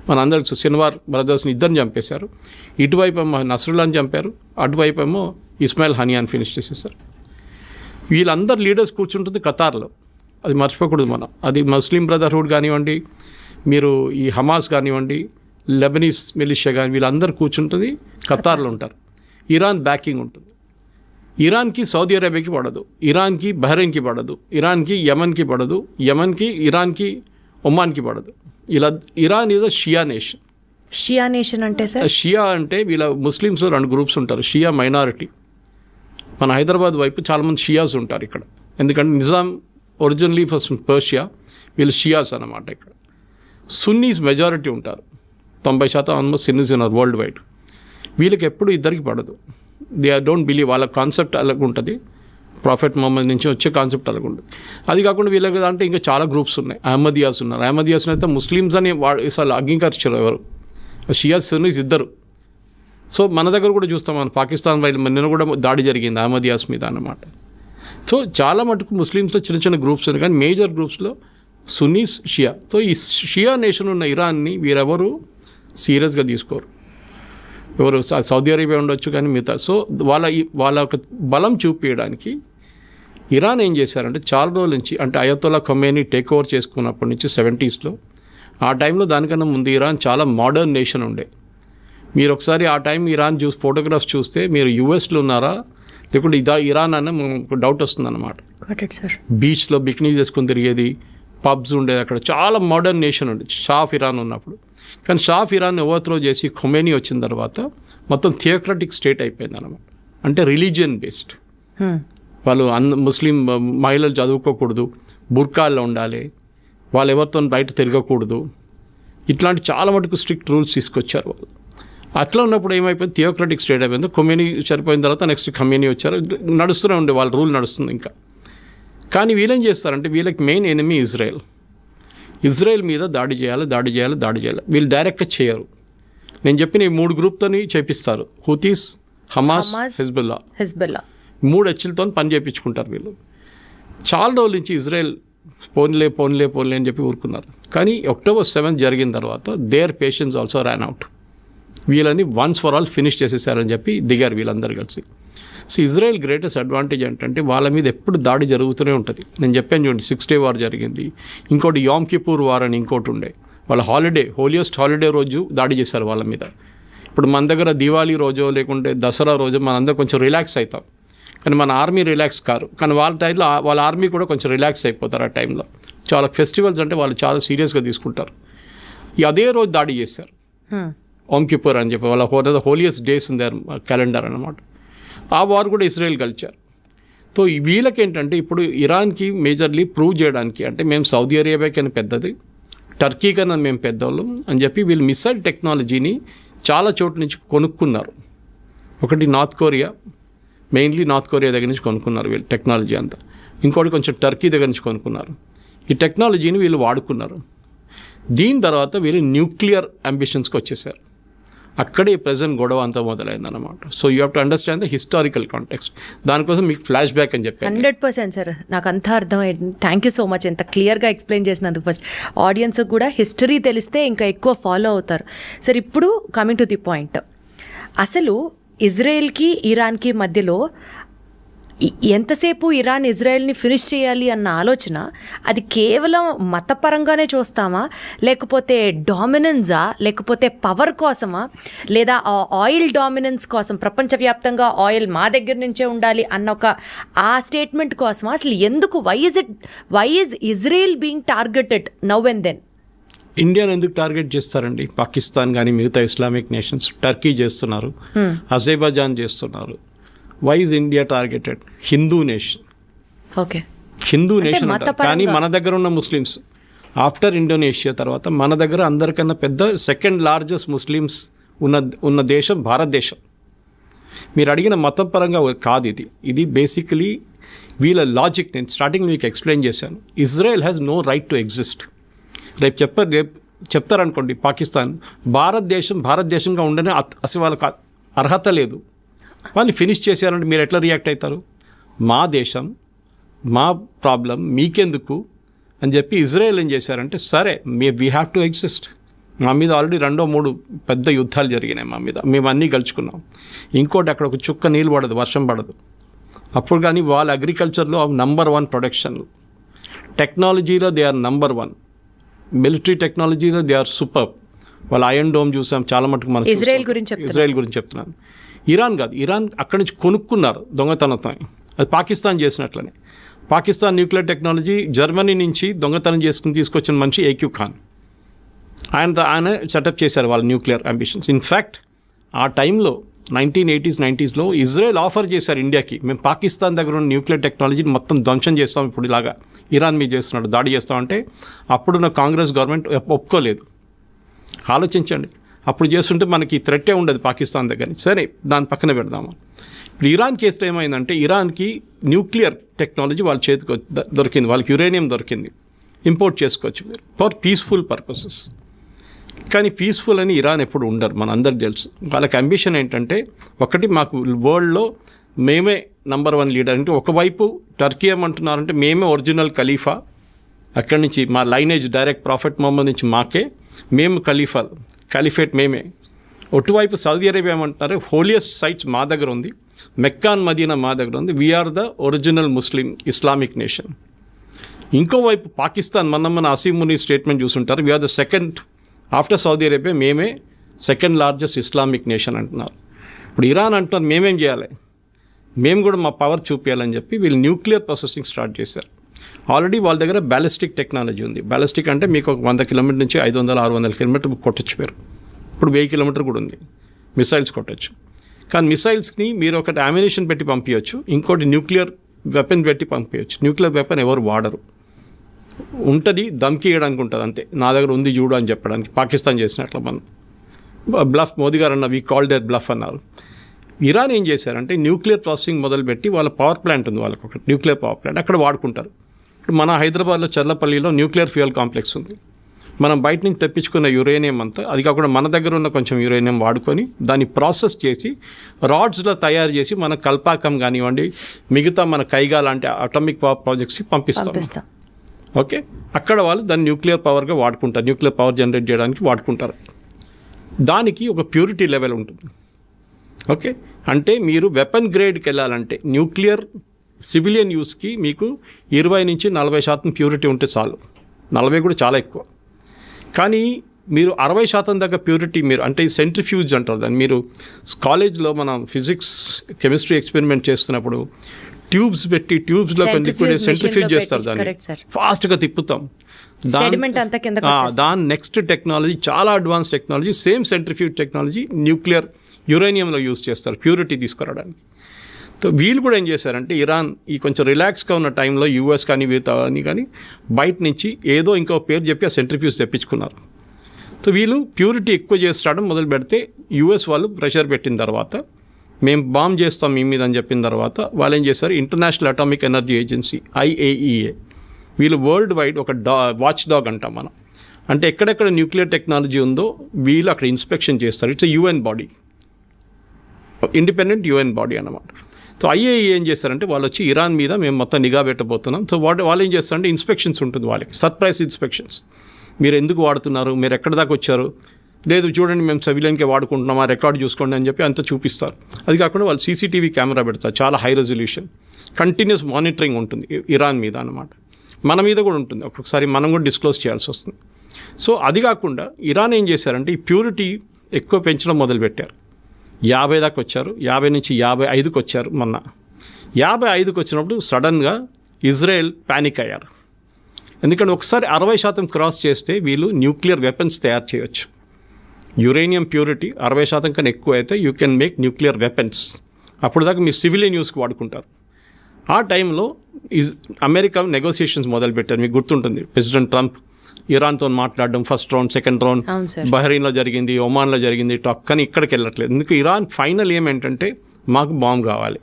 మనందరికి సిన్వార్ బ్రదర్స్ని ఇద్దరిని చంపేశారు. ఇటువైపు ఏమో నస్రుల్లాని చంపారు, అటువైపు ఏమో ఇస్మాయిల్ హనియాని ఫినిష్ చేసేసారు. వీళ్ళందరు లీడర్స్ కూర్చుంటుంది ఖతార్లో, అది మర్చిపోకూడదు మనం. అది ముస్లిం బ్రదర్హుడ్ కానివ్వండి, మీరు ఈ హమాస్ కానివ్వండి, లెబనీస్ మిలిషియా కానీ, వీళ్ళందరూ కూర్చుంటుంది ఖతార్లో ఉంటారు. ఇరాన్ బ్యాకింగ్ ఉంటుంది. ఇరాన్కి సౌదీ అరేబియాకి పడదు, ఇరాన్కి బహ్రెయిన్కి పడదు, ఇరాన్కి యమన్కి పడదు, యమన్కి ఇరాన్కి ఒమాన్కి పడదు. ఇలా Iran is a Shia nation. Shia nation అంటే సార్, షియా అంటే వీళ్ళ ముస్లిమ్స్లో 2 గ్రూప్స్ ఉంటారు. షియా మైనారిటీ, మన హైదరాబాద్ వైపు చాలామంది షియాస్ ఉంటారు ఇక్కడ, ఎందుకంటే నిజాం ఒరిజినలీ ఫస్ట్ పర్షియా, వీళ్ళు షియాస్ అన్నమాట. ఇక్కడ సున్నీస్ మెజారిటీ ఉంటారు, 90% ఆల్మోస్ట్ సున్నీస్ ఉన్నారు వరల్డ్ వైడ్. వీళ్ళకి ఎప్పుడు ఇద్దరికి పడదు. దే డోంట్ బిలీవ్, వాళ్ళ కాన్సెప్ట్ అలాగ ఉంటుంది, ప్రాఫెట్ మొహమ్మద్ నుంచి వచ్చే కాన్సెప్ట్ అలాగ ఉంటుంది. అది కాకుండా వీళ్ళకి అంటే ఇంకా చాలా గ్రూప్స్ ఉన్నాయి. అహ్మదియాస్ ఉన్నారు. అహ్మదియాస్ని అయితే ముస్లిమ్స్ అని అసలు అంగీకరించారు ఎవరు, షియాస్ సున్నీస్ ఇద్దరు. సో మన దగ్గర కూడా చూస్తాం, మన పాకిస్తాన్ నిన్న కూడా దాడి జరిగింది అహ్మదియాస్ మీద అన్నమాట. సో చాలా మటుకు ముస్లిమ్స్లో చిన్న చిన్న గ్రూప్స్ ఉన్నాయి, కానీ మేజర్ గ్రూప్స్లో సున్నీస్, షియా. సో ఈ షియా నేషన్ ఉన్న ఇరాన్ని వీరెవరు సీరియస్గా తీసుకోరు. ఎవరు సౌదీ అరేబియా ఉండొచ్చు, కానీ మిగతా. సో వాళ్ళ ఒక బలం చూపించడానికి ఇరాన్ ఏం చేశారంటే చాలా రోజుల నుంచి, అంటే అయతొల్లా ఖొమేనీ టేక్ ఓవర్ చేసుకున్నప్పటి నుంచి 70s, ఆ టైంలో దానికన్నా ముందు ఇరాన్ చాలా మోడర్న్ నేషన్ ఉండే. మీరు ఒకసారి ఆ టైం ఇరాన్ ఫోటోగ్రాఫ్స్ చూస్తే మీరు యూఎస్లో ఉన్నారా లేకుంటే ఇరాన్ అన్న డౌట్ వస్తుందన్నమాట. బీచ్లో బికినీ చేసుకుని తిరిగేది, పబ్స్ ఉండేది, అక్కడ చాలా మోడర్న్ నేషన్ ఉండేది షా ఆఫ్ ఇరాన్ ఉన్నప్పుడు. కానీ షా ఆఫ్ ఇరాన్ ఓవర్త్రో చేసి ఖొమేనీ వచ్చిన తర్వాత మొత్తం థియోక్రటిక్ స్టేట్ అయిపోయింది అన్నమాట. అంటే రిలీజియన్ బేస్డ్. వాళ్ళు ముస్లిం మహిళలు చదువుకోకూడదు, బుర్కాల్లో ఉండాలి, వాళ్ళు ఎవరితో బయట తిరగకూడదు, ఇట్లాంటి చాలా మటుకు స్ట్రిక్ట్ రూల్స్ తీసుకొచ్చారు వాళ్ళు. అట్లా ఉన్నప్పుడు ఏమైపోయింది, థియోక్రటిక్ స్టేట్ అయిపోయింది. ఖొమేనీ చనిపోయిన తర్వాత నెక్స్ట్ ఖొమేనీ వచ్చారు, నడుస్తూనే ఉండే వాళ్ళ రూల్ నడుస్తుంది ఇంకా. కానీ వీళ్ళేం చేస్తారంటే వీళ్ళకి మెయిన్ ఎనిమీ ఇజ్రాయెల్ మీద దాడి చేయాలి. వీళ్ళు డైరెక్ట్గా చేయరు. నేను చెప్పిన ఈ 3 గ్రూప్తోని చేపిస్తారు, హూతీస్, హమాస్, హెజ్బుల్లా. 3 హెచ్లతో పని చేయించుకుంటారు వీళ్ళు. చాలా రోజుల నుంచి ఇజ్రాయెల్ పోన్లే అని చెప్పి ఊరుకున్నారు. కానీ October 7 జరిగిన తర్వాత there patience also ran out. వీళ్ళని వన్స్ ఫర్ ఆల్ ఫినిష్ చేసేసారని చెప్పి దిగారు వీళ్ళందరూ కలిసి. సో ఇజ్రాయెల్ గ్రేటెస్ట్ అడ్వాంటేజ్ ఏంటంటే వాళ్ళ మీద ఎప్పుడు దాడి జరుగుతూనే ఉంటుంది. నేను చెప్పాను చూడండి, 6 Day వార్ జరిగింది, ఇంకోటి యామ్ కిపూర్ వార్ అని ఇంకోటి ఉండే. వాళ్ళ హోలియెస్ట్ హాలిడే రోజు దాడి చేశారు వాళ్ళ మీద. ఇప్పుడు మన దగ్గర దివాళీ రోజు లేకుంటే దసరా రోజు మనందరం కొంచెం రిలాక్స్ అవుతాం, కానీ మన ఆర్మీ రిలాక్స్ కారు. కానీ వాళ్ళ టైంలో వాళ్ళ ఆర్మీ కూడా కొంచెం రిలాక్స్ అయిపోతారు ఆ టైంలో. చాలా ఫెస్టివల్స్ అంటే వాళ్ళు చాలా సీరియస్గా తీసుకుంటారు. అదే రోజు దాడి చేశారు, ఓమ్ కిపూర్ అని చెప్పి. వాళ్ళ holiest days in there calendar అన్నమాట. ఆ వార్ కూడా ఇజ్రాయెల్ గెలిచారు. సో వీళ్ళకేంటంటే ఇప్పుడు ఇరాన్కి మేజర్లీ ప్రూవ్ చేయడానికి, అంటే మేము సౌదీ అరేబియా కన్నా పెద్దది, టర్కీ కన్నా మేము పెద్దవాళ్ళం అని చెప్పి వీళ్ళు మిసైల్ టెక్నాలజీని చాలా చోట్ల నుంచి కొనుక్కున్నారు. ఒకటి north Korea, mainly north Korea దగ్గర నుంచి కొనుక్కున్నారు వీళ్ళు టెక్నాలజీ అంతా. ఇంకోటి కొంచెం టర్కీ దగ్గర నుంచి కొనుక్కున్నారు. ఈ టెక్నాలజీని వీళ్ళు వాడుకున్నారు. దీని తర్వాత వీళ్ళు న్యూక్లియర్ అంబిషన్స్కి వచ్చేసారు. అక్కడే ప్రజెంట్ గొడవ అంతా మొదలైందన్నమాట. So you have to understand the historical context. దానికోసం మీకు ఫ్లాష్ బ్యాక్ అని చెప్పాను. 100% సార్, నాకు అంతా అర్థమైంది. థ్యాంక్ యూ సో మచ్ ఎంత క్లియర్గా ఎక్స్ప్లెయిన్ చేసినందుకు. ఫస్ట్ ఆడియన్స్కి కూడా హిస్టరీ తెలిస్తే ఇంకా ఎక్కువ ఫాలో అవుతారు. సార్ ఇప్పుడు కమింగ్ టు ది పాయింట్, అసలు ఇజ్రాయెల్కి ఇరాన్కి మధ్యలో ఎంతసేపు ఇరాన్ ఇజ్రాయెల్ని ఫినిష్ చేయాలి అన్న ఆలోచన, అది కేవలం మతపరంగానే చూస్తామా, లేకపోతే డామినెన్సా, లేకపోతే పవర్ కోసమా, లేదా ఆయిల్ డామినెన్స్ కోసం, ప్రపంచవ్యాప్తంగా ఆయిల్ మా దగ్గర నుంచే ఉండాలి అన్న ఒక ఆ స్టేట్మెంట్ కోసమా? అసలు ఎందుకు, why is Israel being targeted now and then? ఇండియాని ఎందుకు టార్గెట్ చేస్తారండి? పాకిస్తాన్ కానీ మిగతా ఇస్లామిక్ నేషన్స్, టర్కీ చేస్తున్నారు, అజర్బైజాన్ చేస్తున్నారు. Why is India targeted? Hindu nation. Okay, Hindu nation కానీ మన దగ్గర ఉన్న ముస్లిమ్స్ ఆఫ్టర్ ఇండోనేషియా తర్వాత మన దగ్గర అందరికన్నా పెద్ద సెకండ్ లార్జెస్ట్ ముస్లిమ్స్ ఉన్న దేశం భారతదేశం. మీరు అడిగిన మతం పరంగా కాదు ఇది బేసికలీ వీళ్ళ లాజిక్. నేను స్టార్టింగ్ మీకు ఎక్స్ప్లెయిన్ చేశాను. Israel has no right to exist. రేపు చెప్తారనుకోండి పాకిస్తాన్ భారతదేశంగా ఉండనే అసలు వాళ్ళకి అర్హత లేదు, వాళ్ళు ఫినిష్ చేశారంటే మీరు ఎట్లా రియాక్ట్ అవుతారు? మా దేశం, మా ప్రాబ్లం మీకెందుకు అని చెప్పి ఇజ్రాయెల్ ఏం చేశారంటే, సరే వీ హ్యావ్ టు ఎగ్జిస్ట్. మా మీద ఆల్రెడీ 2-3 పెద్ద యుద్ధాలు జరిగినాయి మా మీద, మేము అన్నీ గెలుచుకున్నాం. ఇంకోటి అక్కడ ఒక చుక్క నీళ్ళు పడదు, వర్షం పడదు. అప్పుడు కానీ వాళ్ళ అగ్రికల్చర్లో నంబర్ 1 ప్రొడక్షన్, టెక్నాలజీలో దే ఆర్ నంబర్ 1, మిలిటరీ టెక్నాలజీలో దే ఆర్ సూపర్. వాళ్ళ ఐరన్ డోమ్ చూసాం చాలా మటుకు. మనం ఇజ్రాయెల్ గురించి చెప్తున్నాను. ఇరాన్ కాదు, ఇరాన్ అక్కడి నుంచి కొనుక్కున్నారు దొంగతనంతో. అది పాకిస్తాన్ చేసినట్లనే. పాకిస్తాన్ న్యూక్లియర్ టెక్నాలజీ జర్మనీ నుంచి దొంగతనం తీసుకొచ్చిన మనిషి ఏక్యూ ఖాన్. ఆయన సెటప్ చేశారు వాళ్ళ న్యూక్లియర్ అంబిషన్స్. ఇన్ఫ్యాక్ట్ ఆ టైంలో 1980s 90s ఇజ్రాయెల్ ఆఫర్ చేశారు ఇండియాకి, మేము పాకిస్తాన్ దగ్గర ఉన్న న్యూక్లియర్ టెక్నాలజీని మొత్తం ధ్వంసం చేస్తాం ఇప్పుడు ఇలాగా ఇరాన్ మీద చేస్తున్నాడు, దాడి చేస్తామంటే అప్పుడున్న కాంగ్రెస్ గవర్నమెంట్ ఒప్పుకోలేదు. ఆలోచించండి, అప్పుడు చేస్తుంటే మనకి థ్రెట్టే ఉండదు పాకిస్తాన్ దగ్గర. సరే, దాని పక్కన పెడదాము. ఇప్పుడు ఇరాన్ కేసులో ఏమైందంటే ఇరాన్కి న్యూక్లియర్ టెక్నాలజీ వాళ్ళ చేతికి దొరికింది, వాళ్ళకి యురేనియం దొరికింది, ఇంపోర్ట్ చేసుకోవచ్చు మీరు ఫర్ పీస్ఫుల్ పర్పసెస్. కానీ పీస్ఫుల్ అని ఇరాన్ ఎప్పుడు ఉండరు, మన అందరికి తెలుసు. వాళ్ళకి అంబిషన్ ఏంటంటే ఒకటి, మాకు వరల్డ్లో మేమే నంబర్ 1 లీడర్. అంటే ఒకవైపు టర్కీ ఏమంటున్నారంటే మేమే ఒరిజినల్ ఖలీఫా, అక్కడి నుంచి మా లైనేజ్ డైరెక్ట్ ప్రాఫెట్ మొహమ్మద్ నుంచి మాకే, మేము ఖలీఫేట్ మేమే. ఒటువైపు సౌదీ అరేబియా ఏమంటున్నారు, హోలియస్ట్ సైట్స్ మా దగ్గర ఉంది, మెక్కాన్ మదీనా మా దగ్గర ఉంది, we are the original Muslim Islamic nation. ఇంకోవైపు పాకిస్తాన్, మన అసీం ముని స్టేట్మెంట్ చూసుంటారు, we are the second after Saudi Arabia, మేమే సెకండ్ లార్జెస్ట్ ఇస్లామిక్ నేషన్ అంటున్నారు. ఇప్పుడు ఇరాన్ అంటున్నారు మేమేం చేయాలి, మేము కూడా మా పవర్ చూపించాలని చెప్పి వీళ్ళు న్యూక్లియర్ ప్రాసెసింగ్ స్టార్ట్ చేశారు. ఆల్రెడీ వాళ్ళ దగ్గర బ్యాలిస్టిక్ టెక్నాలజీ ఉంది. బ్యాలిస్టిక్ అంటే మీకు ఒక 100 కిలోమీటర్ నుంచి 500-600 కిలోమీటర్ కొట్టచ్చు పేరు. ఇప్పుడు 1000 కిలోమీటర్ కూడా ఉంది, మిసైల్స్ కొట్టచ్చు. కానీ మిసైల్స్ని మీరు ఒకటి అమ్యునిషన్ పెట్టి పంపించవచ్చు, ఇంకోటి న్యూక్లియర్ వెపన్ పెట్టి పంపించవచ్చు. న్యూక్లియర్ వెపన్ ఎవరు వాడరు, ఉంటుంది దమ్కి ఇవ్వడానికి ఉంటుంది అంతే, నా దగ్గర ఉంది చూడు అని చెప్పడానికి. పాకిస్తాన్ చేసినట్లు మనం బ్లఫ్, మోదీ గారు అన్న వీ కాల్ దేర్ బ్లఫ్ అన్నారు. ఇరాన్ ఏం చేశారంటే న్యూక్లియర్ ప్రాసెసింగ్ మొదలుపెట్టి వాళ్ళ పవర్ ప్లాంట్ ఉంది, వాళ్ళకి ఒక న్యూక్లియర్ పవర్ ప్లాంట్ అక్కడ వాడుకుంటారు. ఇప్పుడు మన హైదరాబాద్లో చర్లపల్లిలో న్యూక్లియర్ ఫ్యూయల్ కాంప్లెక్స్ ఉంది. మనం బయట నుంచి తెప్పించుకున్న యురేనియం అంతా, అది కాకుండా మన దగ్గర ఉన్న కొంచెం యురేనియం వాడుకొని దాన్ని ప్రాసెస్ చేసి రాడ్స్లో తయారు చేసి మన కల్పాకం కానివ్వండి, మిగతా మన కైగా లాంటి అటామిక్ పవర్ ప్రాజెక్ట్స్కి పంపిస్తాం. ఓకే, అక్కడ వాళ్ళు దాన్ని న్యూక్లియర్ పవర్గా వాడుకుంటారు, న్యూక్లియర్ పవర్ జనరేట్ చేయడానికి వాడుకుంటారు. దానికి ఒక ప్యూరిటీ లెవెల్ ఉంటుంది. ఓకే, అంటే మీరు వెపన్ గ్రేడ్కి వెళ్ళాలంటే న్యూక్లియర్ సివిలియన్ యూస్కి మీకు 20-40% ప్యూరిటీ ఉంటే చాలు. 40 కూడా చాలా ఎక్కువ. కానీ మీరు 60% దాకా ప్యూరిటీ మీరు, అంటే సెంట్రిఫ్యూజ్ అంటారు దాన్ని. మీరు కాలేజ్లో మనం ఫిజిక్స్ కెమిస్ట్రీ ఎక్స్పెరిమెంట్ చేస్తున్నప్పుడు ట్యూబ్స్ పెట్టి ట్యూబ్స్లో లిక్విడ్ సెంట్రిఫ్యూజ్ చేస్తారు, దాన్ని ఫాస్ట్గా తిప్పుతాం. దాని నెక్స్ట్ టెక్నాలజీ చాలా advance technology, same centrifuge technology nuclear యురేనియంలో యూజ్ చేస్తారు ప్యూరిటీ తీసుకురావడానికి. సో వీళ్ళు కూడా ఏం చేశారంటే ఇరాన్ ఈ కొంచెం రిలాక్స్గా ఉన్న టైంలో యూఎస్ కానీ వీళ్ళని కానీ బయట నుంచి ఏదో ఇంకో పేరు చెప్పి ఆ సెంట్రిఫ్యూజ్ తెప్పించుకున్నారు. సో వీళ్ళు ప్యూరిటీ ఎక్కువ చేస్తాడని మొదలు పెడితే యూఎస్ వాళ్ళు ప్రెషర్ పెట్టిన తర్వాత మేము బాంబ్ చేస్తాం మీ మీద అని చెప్పిన తర్వాత వాళ్ళు ఏం చేశారు, international atomic energy agency IAEA, వీళ్ళు వరల్డ్ వైడ్ ఒక వాచ్ డాగ్ అంటాం మనం. అంటే ఎక్కడెక్కడ న్యూక్లియర్ టెక్నాలజీ ఉందో వీళ్ళు అక్కడ ఇన్స్పెక్షన్ చేస్తారు. It's UN body, independent UN body అన్నమాట. సో IAEA ఏం చేస్తారంటే వాళ్ళు వచ్చి ఇరాన్ మీద మేము మొత్తం నిఘా పెట్టబోతున్నాం. సో వాళ్ళు ఏం చేస్తారంటే ఇన్స్పెక్షన్స్ ఉంటుంది వాళ్ళకి, సర్ప్రైజ్ ఇన్స్పెక్షన్స్. మీరు ఎందుకు వాడుతున్నారు, మీరు ఎక్కడి దాకా వచ్చారు, లేదు చూడండి మేము సివిలియన్కే వాడుకుంటున్నాం, ఆ రికార్డు చూసుకోండి అని చెప్పి అంతా చూపిస్తారు. అది కాకుండా వాళ్ళు CCTV కెమెరా పెడతారు, చాలా హై రెజల్యూషన్, కంటిన్యూస్ మానిటరింగ్ ఉంటుంది ఇరాన్ మీద అన్నమాట. మన మీద కూడా ఉంటుంది, ఒక్కొక్కసారి మనం కూడా డిస్క్లోజ్ చేయాల్సి వస్తుంది. సో అది కాకుండా ఇరాన్ ఏం చేశారంటే ఈ ప్యూరిటీ ఎక్కువ పెంచడం మొదలుపెట్టారు. 50 దాకా వచ్చారు, 50 నుంచి 55కి వచ్చారు. మొన్న 55కి వచ్చినప్పుడు సడన్గా ఇజ్రాయెల్ ప్యానిక్ అయ్యారు. ఎందుకంటే ఒకసారి 60% క్రాస్ చేస్తే వీళ్ళు న్యూక్లియర్ వెపన్స్ తయారు చేయవచ్చు. యురేనియం ప్యూరిటీ 60% కన్నా ఎక్కువ అయితే you can make nuclear weapons. అప్పుడు దాకా మీ సివిలియన్ యూస్కి వాడుకుంటారు. ఆ టైంలో అమెరికా నెగోసియేషన్స్ మొదలుపెట్టారు. మీకు గుర్తుంటుంది, ప్రెసిడెంట్ ట్రంప్ ఇరాన్తో మాట్లాడడం, ఫస్ట్ రౌండ్, సెకండ్ రౌండ్ బహ్రెయిన్లో జరిగింది, ఒమాన్లో జరిగింది టాక్. కానీ ఇక్కడికి వెళ్ళట్లేదు. ఎందుకు, ఇరాన్ ఫైనల్ ఏమేంటంటే మాకు బాంబు కావాలి.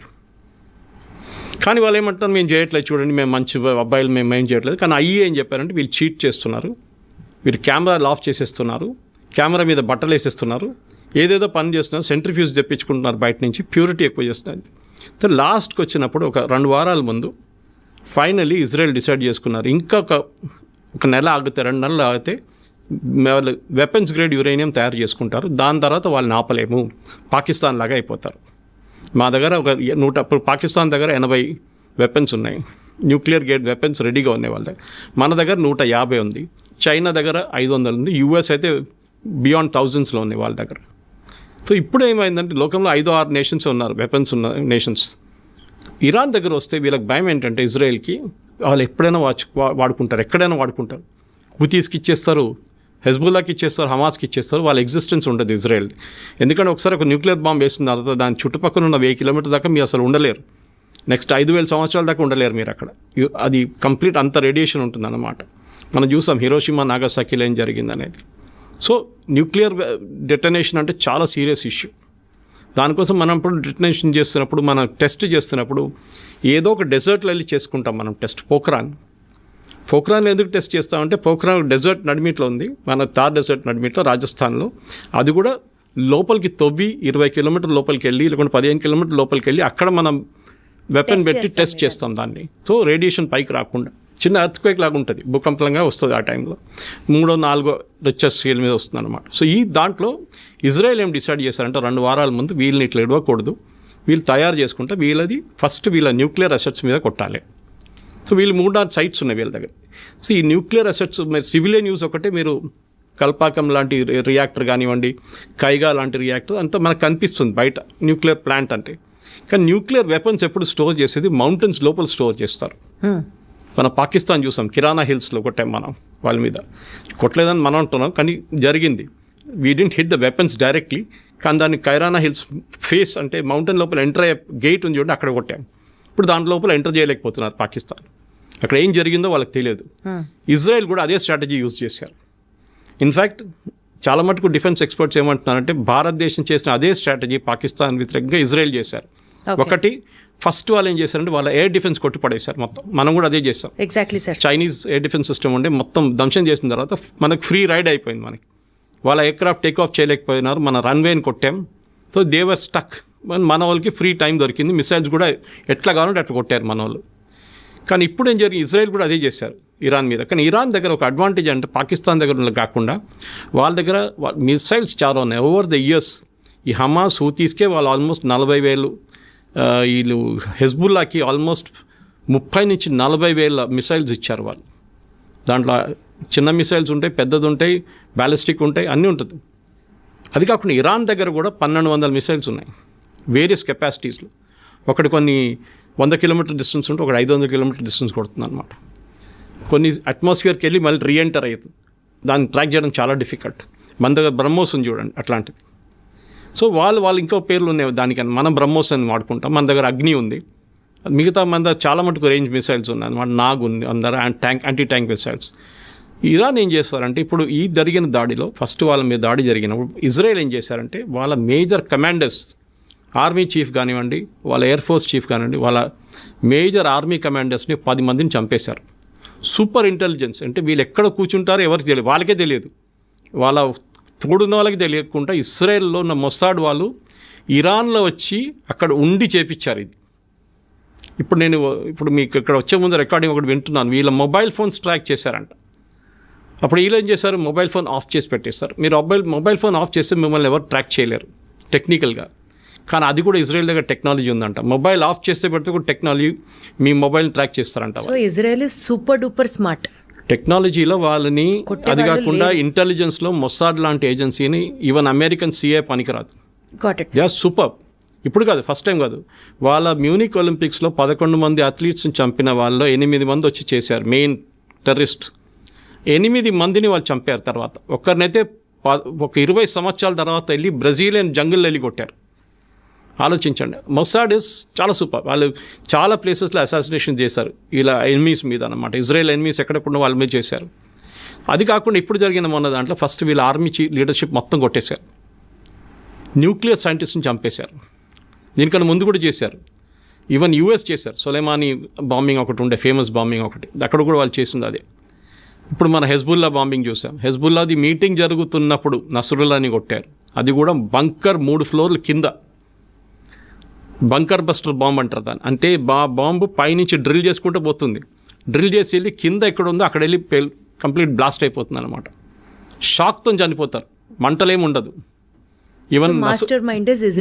కానీ వాళ్ళు ఏమంటారు, మేము చేయట్లేదు, చూడండి మేము మంచి అబ్బాయిలు, మేము ఏం చేయట్లేదు. కానీ IAEA ఏం చెప్పారంటే వీళ్ళు చీట్ చేస్తున్నారు, వీళ్ళు కెమెరాలు ఆఫ్ చేసేస్తున్నారు, కెమెరా మీద బట్టలు వేసేస్తున్నారు, ఏదేదో పని చేస్తున్నారు, సెంట్రిఫ్యూజ్ తెప్పించుకుంటున్నారు బయట నుంచి, ప్యూరిటీ ఎక్కువ చేస్తున్నారు. సో లాస్ట్కి వచ్చినప్పుడు ఒక 2 వారాల ముందు ఫైనల్లీ ఇజ్రాయెల్ డిసైడ్ చేసుకున్నారు, ఇంకా ఒక నెల ఆగితే 2 నెలలు ఆగితే వాళ్ళు వెపన్స్ గ్రేడ్ యురేనియం తయారు చేసుకుంటారు. దాని తర్వాత వాళ్ళని ఆపలేము, పాకిస్తాన్ లాగా అయిపోతారు. మా దగ్గర ఒక 100, పాకిస్తాన్ దగ్గర 80 వెపన్స్ ఉన్నాయి, న్యూక్లియర్ గ్రేడ్ వెపన్స్ రెడీగా ఉన్నాయి వాళ్ళ దగ్గర. మన దగ్గర 150 ఉంది, చైనా దగ్గర 500 ఉంది, US అయితే బియాండ్ థౌజండ్స్లో ఉన్నాయి వాళ్ళ దగ్గర. సో ఇప్పుడు ఏమైందంటే లోకంలో 5-6 నేషన్స్ ఉన్నారు, వెపన్స్ ఉన్న నేషన్స్. ఇరాన్ దగ్గర వస్తే వీళ్ళకి భయం ఏంటంటే ఇజ్రాయెల్కి వాళ్ళు ఎప్పుడైనా వాడుకుంటారు, ఎక్కడైనా వాడుకుంటారు. హుతీస్కి ఇచ్చేస్తారు, హెజ్బుల్లాకి ఇచ్చేస్తారు, హమాస్కి ఇచ్చేస్తారు, వాళ్ళ ఎగ్జిస్టెన్స్ ఉండదు ఇజ్రాయెల్. ఎందుకంటే ఒకసారి ఒక న్యూక్లియర్ బాంబ్ వేసిన తర్వాత దాని చుట్టుపక్కల ఉన్న 1000 కిలోమీటర్ దాకా మీరు అసలు ఉండలేరు. నెక్స్ట్ 5,000 సంవత్సరాల దాకా ఉండలేరు మీరు అక్కడ. అది కంప్లీట్ అంత రేడియేషన్ ఉంటుందన్నమాట. మనం చూసాం హిరోషిమా నాగసాకిలో ఏం జరిగింది అనేది. సో న్యూక్లియర్ డెటనేషన్ అంటే చాలా సీరియస్ ఇష్యూ. దానికోసం మనం ఇప్పుడు డెటనేషన్ చేస్తున్నప్పుడు, మనం టెస్ట్ చేస్తున్నప్పుడు ఏదో ఒక డెజర్ట్లో వెళ్ళి చేసుకుంటాం మనం టెస్ట్. పోఖ్రాన్ ఎందుకు టెస్ట్ చేస్తామంటే పోఖ్రాన్ డెజర్ట్ నడిమిట్లో ఉంది, మన థార్ డెజర్ట్ నడిమిట్లో రాజస్థాన్లో. అది కూడా లోపలికి తవ్వి 20 కిలోమీటర్ల లోపలికి వెళ్ళి, లేకుంటే 15 కిలోమీటర్ల లోపలికి వెళ్ళి అక్కడ మనం వెపన్ పెట్టి టెస్ట్ చేస్తాం దాన్ని. సో రేడియేషన్ పైకి రాకుండా. చిన్న ఎర్త్క్వేక్ లాగా ఉంటుంది, భూకంపంగా వస్తుంది ఆ టైంలో. 3-4 రిక్టర్ స్కేల్ మీద వస్తుంది అనమాట. సో ఈ దాంట్లో ఇజ్రాయెల్ ఏం డిసైడ్ చేశారంటే 2 వారాల ముందు వీళ్ళని ఇట్లా ఇవ్వకూడదు, వీళ్ళు తయారు చేసుకుంటే వీళ్ళది ఫస్ట్ వీళ్ళ న్యూక్లియర్ అసెట్స్ మీద కొట్టాలి. సో వీళ్ళు 3-4 సైట్స్ ఉన్నాయి వీళ్ళ దగ్గర. సో ఈ న్యూక్లియర్ అసెట్స్ సివిలియన్ యూస్ ఒకటే, మీరు కల్పాకం లాంటి రియాక్టర్ కానివ్వండి, కైగా లాంటి రియాక్టర్ అంతా మనకు కనిపిస్తుంది బయట న్యూక్లియర్ ప్లాంట్ అంటే. కానీ న్యూక్లియర్ వెపన్స్ ఎప్పుడు స్టోర్ చేసేది మౌంటైన్స్ లోపల స్టోర్ చేస్తారు. మన పాకిస్తాన్ చూసాం, కిరాణా హిల్స్లో కొట్టాం మనం వాళ్ళ మీద. కొట్టలేదని మనం అంటున్నాం, కానీ జరిగింది. We didn't hit the weapons directly, కానీ దాన్ని కైరానా హిల్స్ ఫేస్ అంటే మౌంటైన్ లోపల ఎంటర్ అయ్యే గేట్ ఉంది చూడండి, అక్కడ కొట్టాం. ఇప్పుడు దాని లోపల ఎంటర్ చేయలేకపోతున్నారు పాకిస్తాన్. అక్కడ ఏం జరిగిందో వాళ్ళకి తెలియదు. ఇజ్రాయెల్ కూడా అదే స్ట్రాటజీ యూజ్ చేశారు. ఇన్ఫ్యాక్ట్ చాలా మటుకు డిఫెన్స్ ఎక్స్పర్ట్స్ ఏమంటున్నారంటే భారతదేశం చేసిన అదే స్ట్రాటజీ పాకిస్తాన్ వ్యతిరేకంగా ఇజ్రాయెల్ చేశారు. ఒకటి, ఫస్ట్ వాళ్ళు ఏం చేశారంటే వాళ్ళ ఎయిర్ డిఫెన్స్ కొట్టి పడేశారు మొత్తం. మనం కూడా అదే చేస్తాం. Exactly sir. Chinese air defence system ఉండే మొత్తం ధ్వంసం చేసిన తర్వాత మనకు ఫ్రీ రైడ్ అయిపోయింది. మనకి వాళ్ళ ఎయిర్క్రాఫ్ట్ టేక్ ఆఫ్ చేయలేకపోయినారు, మన రన్వేని కొట్టాం. సో దేవర్ స్టక్. మన వాళ్ళకి ఫ్రీ టైం దొరికింది, మిసైల్స్ కూడా ఎట్లా కావాలంటే అట్లా కొట్టారు మన వాళ్ళు. కానీ ఇప్పుడు ఏం జరిగింది, ఇజ్రాయెల్ కూడా అదే చేశారు ఇరాన్ మీద. కానీ ఇరాన్ దగ్గర ఒక అడ్వాంటేజ్ అంటే పాకిస్తాన్ దగ్గర కాకుండా వాళ్ళ దగ్గర మిసైల్స్ చాలా ఉన్నాయి. ఓవర్ ద ఇయర్స్ ఈ హమాస్ హూతీస్కే వాళ్ళు ఆల్మోస్ట్ 40,000, వీళ్ళు హెజ్బుల్లాకి ఆల్మోస్ట్ 30,000-40,000 మిసైల్స్ ఇచ్చారు వాళ్ళు. దాంట్లో చిన్న మిసైల్స్ ఉంటాయి, పెద్దది ఉంటాయి, బ్యాలిస్టిక్ ఉంటాయి, అన్నీ ఉంటుంది. అది కాకుండా ఇరాన్ దగ్గర కూడా 1,200 మిసైల్స్ ఉన్నాయి వేరియస్ కెపాసిటీస్లో. ఒకటి కొన్ని 100 కిలోమీటర్ డిస్టెన్స్ ఉంటే ఒకటి 500 కిలోమీటర్ డిస్టెన్స్ కొడుతుంది అనమాట. కొన్ని అట్మాస్ఫియర్కి వెళ్ళి మళ్ళీ రీఎంటర్ అవుతుంది. దాన్ని ట్రాక్ చేయడం చాలా డిఫికల్ట్. మన దగ్గర బ్రహ్మోస్ ఉంది చూడండి అట్లాంటిది. సో వాళ్ళు ఇంకో పేర్లు ఉన్నాయి దానికని. మనం బ్రహ్మోస్ అని వాడుకుంటాం. మన దగ్గర అగ్ని ఉంది. మిగతా మన దగ్గర చాలా మటుకు రేంజ్ మిసైల్స్ ఉన్నాయి అనమాట. నాగ్ ఉంది అందరూ, యాంటీ ట్యాంక్ మిసైల్స్. ఇరాన్ ఏం చేస్తారంటే ఇప్పుడు ఈ జరిగిన దాడిలో ఫస్ట్ వాళ్ళ మీద దాడి జరిగినప్పుడు ఇజ్రాయెల్ ఏం చేశారంటే వాళ్ళ మేజర్ కమాండర్స్, ఆర్మీ చీఫ్ కానివ్వండి, వాళ్ళ ఎయిర్ ఫోర్స్ చీఫ్ కానివ్వండి, వాళ్ళ మేజర్ ఆర్మీ కమాండర్స్ని 10 మందిని చంపేశారు. సూపర్ ఇంటెలిజెన్స్ అంటే వీళ్ళు ఎక్కడ కూర్చుంటారో ఎవరికి తెలియదు, వాళ్ళకే తెలియదు, వాళ్ళ తోడున్న వాళ్ళకి తెలియకుండా ఇస్రాయెల్లో ఉన్న మొసాడ్ వాళ్ళు ఇరాన్లో వచ్చి అక్కడ ఉండి చేపించారు ఇది. ఇప్పుడు మీకు ఇక్కడ వచ్చే ముందు రికార్డింగ్ ఒకటి వింటున్నాను. వీళ్ళ మొబైల్ ఫోన్స్ ట్రాక్ చేశారంట. అప్పుడు వీళ్ళు ఏం చేశారు, మొబైల్ ఫోన్ ఆఫ్ చేసి పెట్టేస్తారు. మీరు మొబైల్ ఫోన్ ఆఫ్ చేస్తే మిమ్మల్ని ఎవరు ట్రాక్ చేయలేరు టెక్నికల్గా. కానీ అది కూడా ఇజ్రాయెల్ దగ్గర టెక్నాలజీ ఉందంట. మొబైల్ ఆఫ్ చేస్తే పెడితే కూడా టెక్నాలజీ మీ మొబైల్ ట్రాక్ చేస్తారంట. So Israel is super duper smart టెక్నాలజీలో వాళ్ళని. అది కాకుండా ఇంటెలిజెన్స్లో మొసాడ్ లాంటి ఏజెన్సీని ఈవెన్ అమెరికన్ సిఐ పనికిరాదు. They are super. ఇప్పుడు కాదు, ఫస్ట్ టైం కాదు. వాళ్ళ మ్యూనిక్ ఒలింపిక్స్లో 11 మంది అథ్లీట్స్ని చంపిన వాళ్ళలో 8 మంది వచ్చి చేశారు. మెయిన్ టెర్రరిస్ట్ 8 మందిని వాళ్ళు చంపారు. తర్వాత ఒక్కరినైతే ఒక 20 సంవత్సరాల తర్వాత వెళ్ళి బ్రెజిలియన్ జంగిల్లో వెళ్ళి కొట్టారు. ఆలోచించండి. మొసాడ్ ఇస్ చాలా సూపర్. వాళ్ళు చాలా ప్లేసెస్లో అసాసినేషన్ చేశారు ఇలా ఎనిమీస్ మీద అనమాట. ఇజ్రాయెల్ ఎనిమీస్ ఎక్కడెక్కడ వాళ్ళ మీద చేశారు. అది కాకుండా ఇప్పుడు జరిగిన మొన్న దాంట్లో ఫస్ట్ వీళ్ళ ఆర్మీ లీడర్షిప్ మొత్తం కొట్టేశారు. న్యూక్లియర్ సైంటిస్ట్ని చంపేశారు. దీనికన్నా ముందు కూడా చేశారు. ఈవెన్ యూఎస్ చేశారు. సొలైమానీ బాంబింగ్ ఒకటి ఉండే, ఫేమస్ బాంబింగ్ ఒకటి, అక్కడ కూడా వాళ్ళు చేసింది అదే. ఇప్పుడు మన హెజ్బుల్లా బాంబింగ్ చూసాం. హెజ్బుల్లాది మీటింగ్ జరుగుతున్నప్పుడు నస్రుల్లాని కొట్టారు. అది కూడా బంకర్ 3 ఫ్లోర్ల కింద. బంకర్ బస్టర్ బాంబ్ అంటారు దాన్ని. అంటే బాంబు పైనుంచి డ్రిల్ చేసుకుంటూ పోతుంది. డ్రిల్ చేసి వెళ్ళి కింద ఎక్కడ ఉందో అక్కడ వెళ్ళి కంప్లీట్ బ్లాస్ట్ అయిపోతుంది అనమాట. షాక్తో చనిపోతారు, మంటలేమి ఉండదు. ఈవెన్